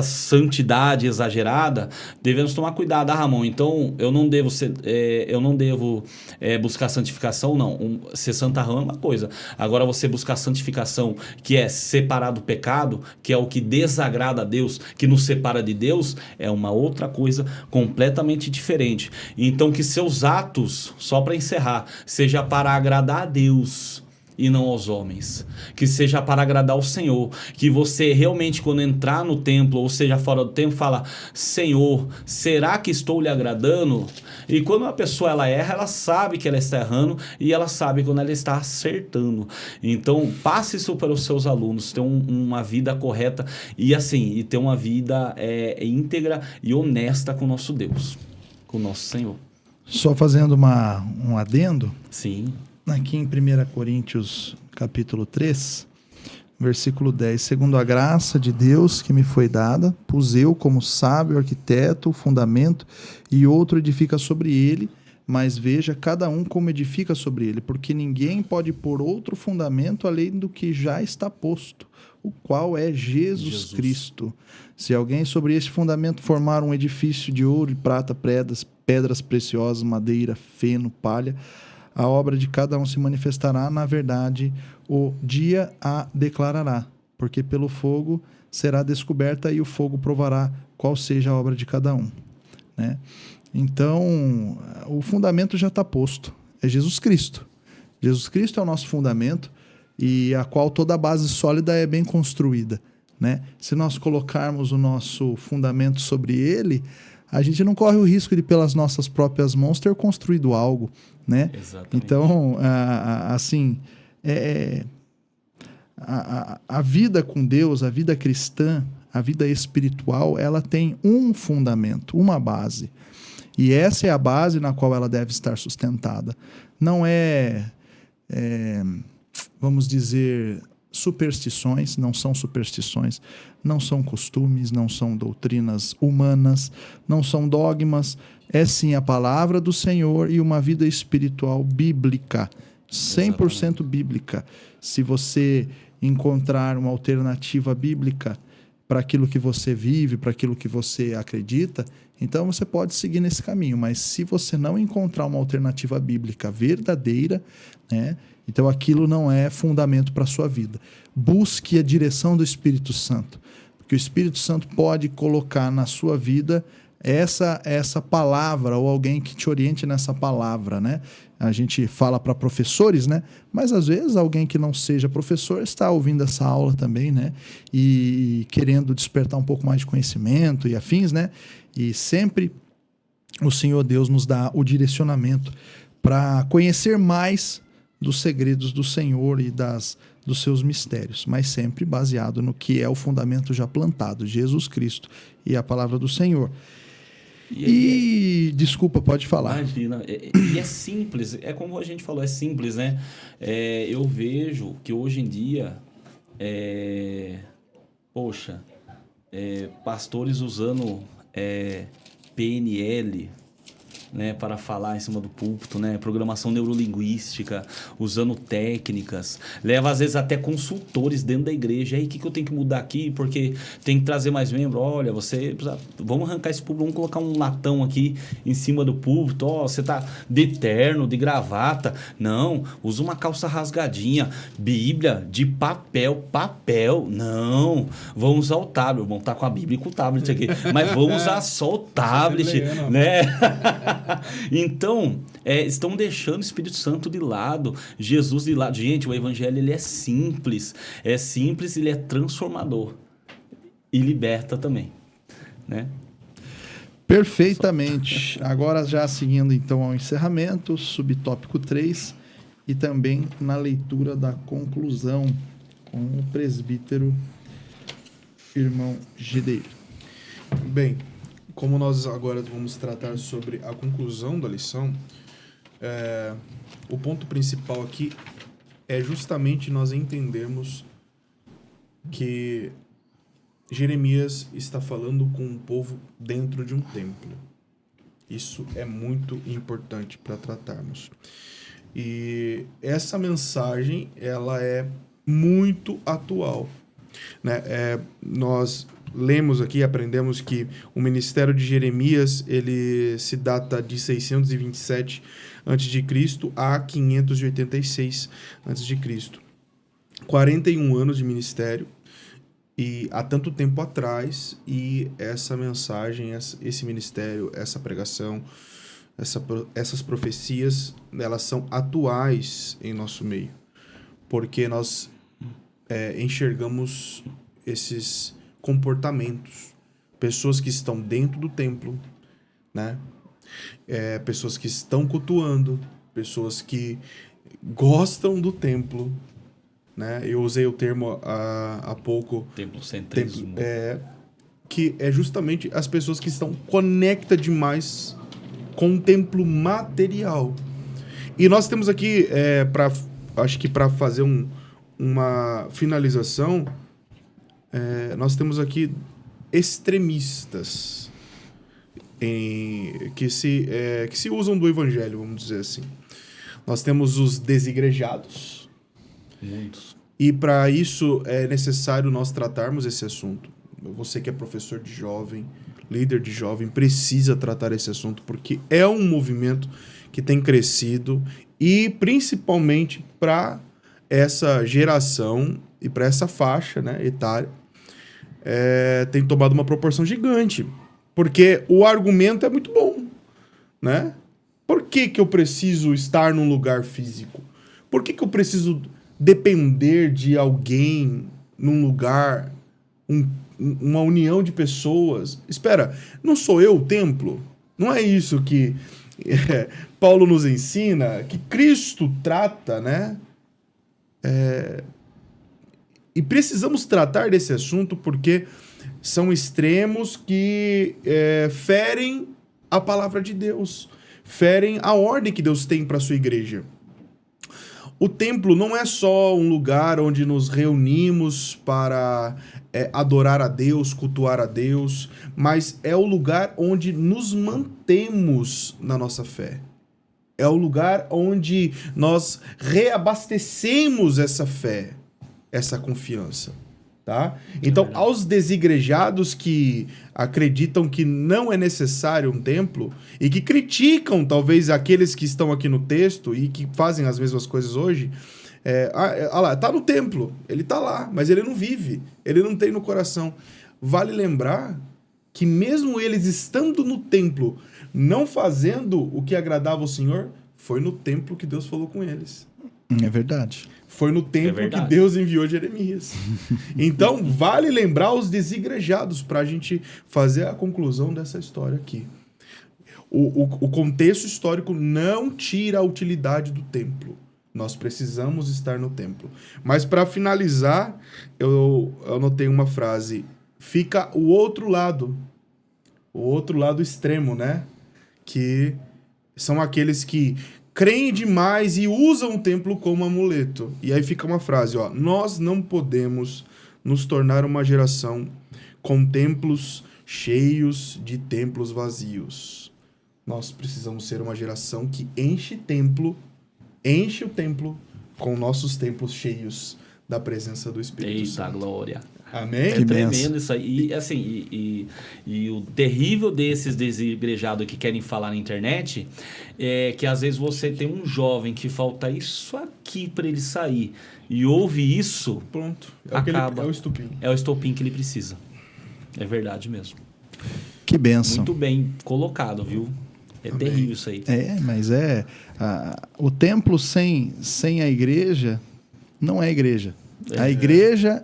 santidade exagerada, devemos tomar cuidado, Ramon. Então eu não devo buscar santificação, não. Ser santarrão é uma coisa. Agora você buscar santificação, que é separar do pecado, que é o que desagrada a Deus, que nos separa de Deus, é uma outra coisa completamente diferente. Então que seus atos, só para encerrar, seja para agradar a Deus e não aos homens, que seja para agradar ao Senhor, que você realmente quando entrar no templo, ou seja fora do templo, fala, Senhor, será que estou lhe agradando? E quando uma pessoa ela erra, ela sabe que ela está errando e ela sabe quando ela está acertando. Então passe isso para os seus alunos, ter uma vida correta e ter uma vida íntegra e honesta com o nosso Deus, com o nosso Senhor. Só fazendo um adendo. Sim. Aqui em 1 Coríntios, capítulo 3, versículo 10. Segundo a graça de Deus que me foi dada, pus eu como sábio arquiteto o fundamento e outro edifica sobre ele, mas veja cada um como edifica sobre ele, porque ninguém pode pôr outro fundamento além do que já está posto, o qual é Jesus Cristo. Se alguém sobre esse fundamento formar um edifício de ouro e prata, pedras preciosas, madeira, feno, palha, a obra de cada um se manifestará, na verdade, o dia a declarará, porque pelo fogo será descoberta e o fogo provará qual seja a obra de cada um, né? Então, o fundamento já está posto, é Jesus Cristo. Jesus Cristo é o nosso fundamento e a qual toda a base sólida é bem construída, né? Se nós colocarmos o nosso fundamento sobre ele, a gente não corre o risco de, pelas nossas próprias mãos, ter construído algo, né? Exatamente. Então, assim, a vida com Deus, a vida cristã, a vida espiritual, ela tem um fundamento, uma base. E essa é a base na qual ela deve estar sustentada. Não vamos dizer, superstições, não são superstições, não são costumes, não são doutrinas humanas, não são dogmas, é sim a palavra do Senhor e uma vida espiritual bíblica, 100% bíblica. Se você encontrar uma alternativa bíblica para aquilo que você vive, para aquilo que você acredita, então você pode seguir nesse caminho. Mas se você não encontrar uma alternativa bíblica verdadeira, né, então aquilo não é fundamento para a sua vida. Busque a direção do Espírito Santo, porque o Espírito Santo pode colocar na sua vida essa palavra, ou alguém que te oriente nessa palavra, né? A gente fala para professores, né? Mas às vezes alguém que não seja professor está ouvindo essa aula também, né? E querendo despertar um pouco mais de conhecimento e afins, né? E sempre o Senhor Deus nos dá o direcionamento para conhecer mais dos segredos do Senhor e dos seus mistérios, mas sempre baseado no que é o fundamento já plantado, Jesus Cristo e a palavra do Senhor. Desculpa, pode falar. Imagina, e é simples, é como a gente falou, é simples, né? Eu vejo que hoje em dia, pastores usando PNL, né, para falar em cima do púlpito, né, programação neurolinguística, usando técnicas, leva às vezes até consultores dentro da igreja. Aí, o que eu tenho que mudar aqui? Porque tem que trazer mais membro. Olha, vamos arrancar esse púlpito, vamos colocar um latão aqui em cima do púlpito. Você tá de terno, de gravata. Não, usa uma calça rasgadinha. Bíblia de papel. Não, vamos usar o tablet. Vamos estar com a Bíblia e com o tablet aqui, mas vamos usar só o tablet, né? Então, estão deixando o Espírito Santo de lado, Jesus de lado. Gente, o Evangelho ele é simples, ele é transformador e liberta também, né? Perfeitamente. Agora já seguindo então ao encerramento, subtópico 3 e também na leitura da conclusão com o presbítero irmão Gideiro. Bem, como nós agora vamos tratar sobre a conclusão da lição, o ponto principal aqui é justamente nós entendermos que Jeremias está falando com um povo dentro de um templo. Isso é muito importante para tratarmos. E essa mensagem, ela é muito atual, né? Nós lemos aqui, aprendemos que o ministério de Jeremias, ele se data de 627 a.C. a 586 a.C. 41 anos de ministério, e há tanto tempo atrás, e essa mensagem, esse ministério, essa pregação, essas profecias, elas são atuais em nosso meio, porque nós enxergamos esses comportamentos, pessoas que estão dentro do templo, né? Pessoas que estão cultuando, pessoas que gostam do templo, né? Eu usei o termo há pouco, Templocentrismo, que é justamente as pessoas que estão conectadas demais com o templo material. E nós temos aqui, acho que para fazer uma finalização, nós temos aqui extremistas que se usam do evangelho, vamos dizer assim. Nós temos os desigrejados. Muitos. E para isso é necessário nós tratarmos esse assunto. Você que é professor de jovem, líder de jovem, precisa tratar esse assunto, porque é um movimento que tem crescido, e principalmente para essa geração e para essa faixa, né, etária tem tomado uma proporção gigante. Porque o argumento é muito bom, né? Por que que eu preciso estar num lugar físico? Por que que eu preciso depender de alguém num lugar, uma união de pessoas? Espera, não sou eu o templo? Não é isso que Paulo nos ensina? Que Cristo trata, né? E precisamos tratar desse assunto porque são extremos que ferem a palavra de Deus, ferem a ordem que Deus tem para a sua igreja. O templo não é só um lugar onde nos reunimos para adorar a Deus, cultuar a Deus, mas é o lugar onde nos mantemos na nossa fé. É o lugar onde nós reabastecemos essa fé, essa confiança. Tá? Então, aos desigrejados que acreditam que não é necessário um templo e que criticam, talvez, aqueles que estão aqui no texto e que fazem as mesmas coisas hoje, lá, tá no templo, ele tá lá, mas ele não vive, ele não tem no coração. Vale lembrar que mesmo eles estando no templo, não fazendo o que agradava ao Senhor, foi no templo que Deus falou com eles. É verdade. Foi no templo que Deus enviou Jeremias. Então, vale lembrar os desigrejados para a gente fazer a conclusão dessa história aqui. O contexto histórico não tira a utilidade do templo. Nós precisamos estar no templo. Mas, para finalizar, eu anotei uma frase. Fica o outro lado extremo, né? Que são aqueles que creem demais e usam o templo como amuleto. E aí fica uma frase, ó. Nós não podemos nos tornar uma geração com templos cheios de templos vazios. Nós precisamos ser uma geração que enche o templo com nossos templos cheios da presença do Espírito Santo. Eita, glória. Amém? É tremendo isso aí. E, assim, e o terrível desses desigrejados que querem falar na internet é que às vezes você tem um jovem que falta isso aqui para ele sair e ouve isso, pronto. Acaba. É o estopim. É o estopim que ele precisa. É verdade mesmo. Que bênção. Muito bem colocado, viu? É Amém. terrível isso aí. Mas o templo sem a igreja não é igreja. A igreja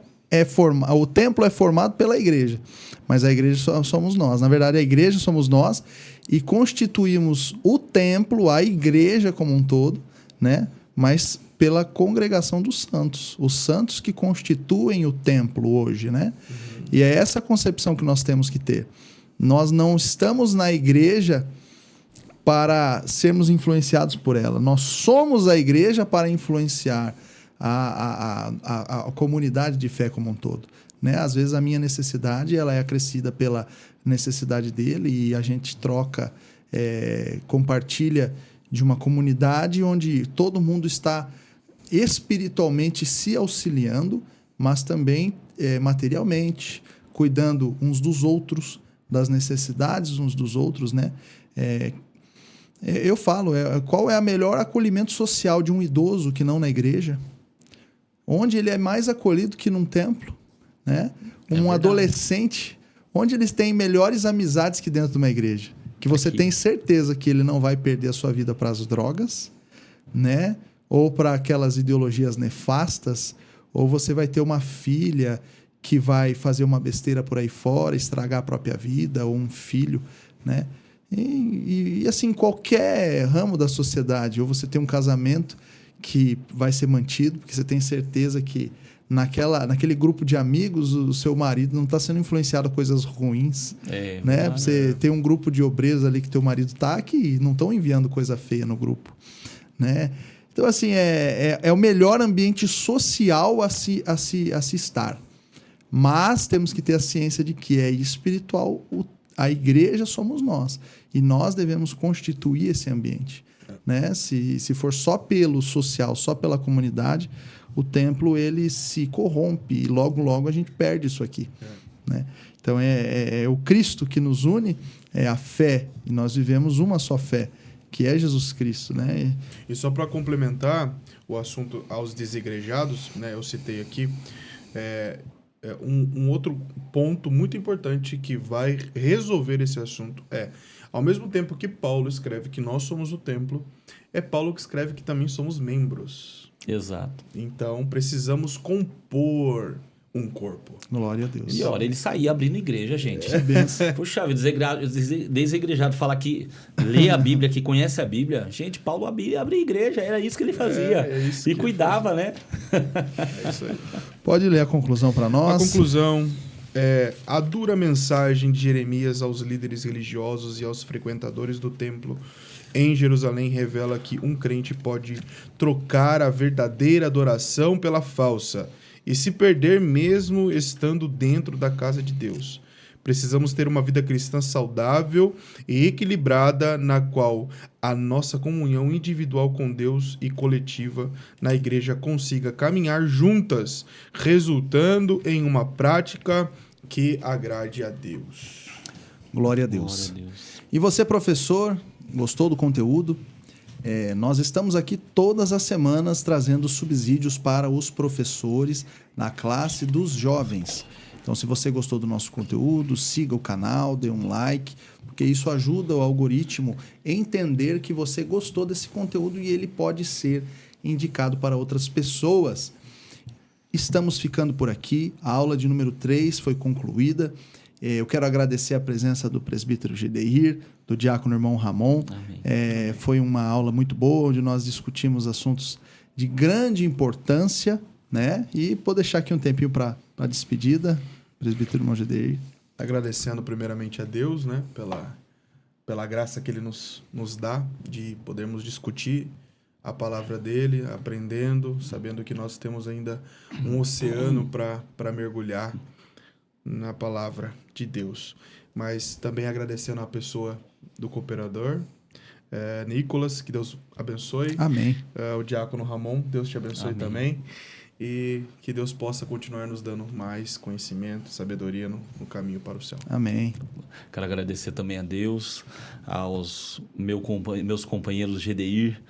o templo é formado pela igreja, mas a igreja somos nós. Na verdade, a igreja somos nós e constituímos o templo, a igreja como um todo, né? Mas pela congregação dos santos, os santos que constituem o templo hoje, né? E é essa concepção que nós temos que ter. Nós não estamos na igreja para sermos influenciados por ela. Nós somos a igreja para influenciar a comunidade de fé como um todo, né? Às vezes a minha necessidade ela é acrescida pela necessidade dele e a gente troca, compartilha de uma comunidade onde todo mundo está espiritualmente se auxiliando, mas também materialmente, cuidando uns dos outros, das necessidades uns dos outros, né? Eu falo, qual é o melhor acolhimento social de um idoso que não na igreja? Onde ele é mais acolhido que num templo, né? Um adolescente, onde eles têm melhores amizades que dentro de uma igreja. Que você tem certeza que ele não vai perder a sua vida para as drogas, né? Ou para aquelas ideologias nefastas, ou você vai ter uma filha que vai fazer uma besteira por aí fora, estragar a própria vida, ou um filho, né? E assim, qualquer ramo da sociedade, ou você tem um casamento que vai ser mantido, porque você tem certeza que naquele grupo de amigos o seu marido não está sendo influenciado a coisas ruins, né? Você tem um grupo de obreiros ali que teu marido está, que não estão enviando coisa feia no grupo, né? Então, assim, é o melhor ambiente social a se estar. Mas temos que ter a ciência de que é espiritual, a igreja somos nós. E nós devemos constituir esse ambiente, né? Se for só pelo social, só pela comunidade, o templo ele se corrompe e logo a gente perde isso aqui, né? Então é o Cristo que nos une, é a fé, e nós vivemos uma só fé, que é Jesus Cristo, né? E só para complementar o assunto aos desigrejados, né, eu citei aqui, um outro ponto muito importante que vai resolver esse assunto ao mesmo tempo que Paulo escreve que nós somos o templo, é Paulo que escreve que também somos membros. Exato. Então, precisamos compor um corpo. Glória a Deus. E olha, ele saía abrindo igreja, gente. Puxa vida, desigrejado falar que lê a Bíblia, que conhece a Bíblia. Gente, Paulo abria igreja, era isso que ele fazia. E cuidava, né? É isso aí. Pode ler a conclusão para nós? A conclusão é a dura mensagem de Jeremias aos líderes religiosos e aos frequentadores do templo em Jerusalém revela que um crente pode trocar a verdadeira adoração pela falsa e se perder mesmo estando dentro da casa de Deus. Precisamos ter uma vida cristã saudável e equilibrada, na qual a nossa comunhão individual com Deus e coletiva na igreja consiga caminhar juntas, resultando em uma prática que agrade a Deus. Glória a Deus. Glória a Deus. E você, professor, gostou do conteúdo? Nós estamos aqui todas as semanas trazendo subsídios para os professores na classe dos jovens. Então, se você gostou do nosso conteúdo, siga o canal, dê um like, porque isso ajuda o algoritmo a entender que você gostou desse conteúdo e ele pode ser indicado para outras pessoas. Estamos ficando por aqui. A aula de número 3 foi concluída. Eu quero agradecer a presença do presbítero Gedeir, do diácono irmão Ramon. Foi uma aula muito boa, onde nós discutimos assuntos de grande importância, né? E vou deixar aqui um tempinho para a despedida, presbítero irmão Gedeir. Agradecendo primeiramente a Deus, né, pela graça que Ele nos dá de podermos discutir a palavra dele, aprendendo, sabendo que nós temos ainda um oceano para mergulhar na palavra de Deus. Mas também agradecendo a pessoa do cooperador, Nicolas, que Deus abençoe. Amém. O diácono Ramon, Deus te abençoe. Amém. Também. E que Deus possa continuar nos dando mais conhecimento, sabedoria no caminho para o céu. Amém. Quero agradecer também a Deus, aos meus companheiros Gedeir,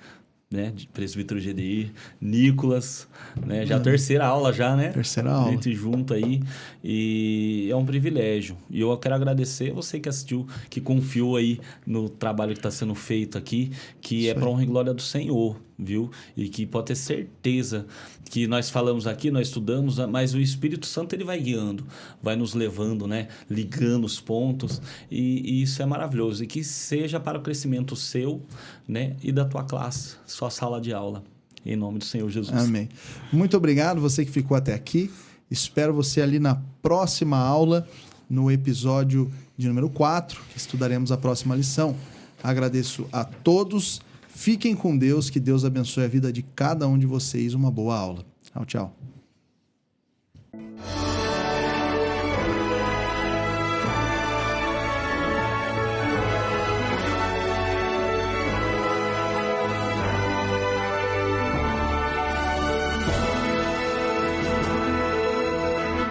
né, presbítero Gedeir, Nicolas, né, já a terceira aula já, né? Terceira aula. A gente junto aí, e é um privilégio. E eu quero agradecer você que assistiu, que confiou aí no trabalho que está sendo feito aqui, que é para honra e glória do Senhor, viu? E que pode ter certeza que nós falamos aqui, nós estudamos, mas o Espírito Santo ele vai guiando, vai nos levando, né? Ligando os pontos, e isso é maravilhoso. E que seja para o crescimento seu, né? E da tua classe, sua sala de aula. Em nome do Senhor Jesus. Amém. Muito obrigado você que ficou até aqui. Espero você ali na próxima aula, no episódio de número 4, que estudaremos a próxima lição. Agradeço a todos. Fiquem com Deus, que Deus abençoe a vida de cada um de vocês. Uma boa aula. Tchau, tchau.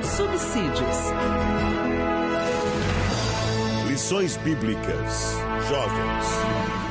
Subsídios. Lições Bíblicas. Jovens.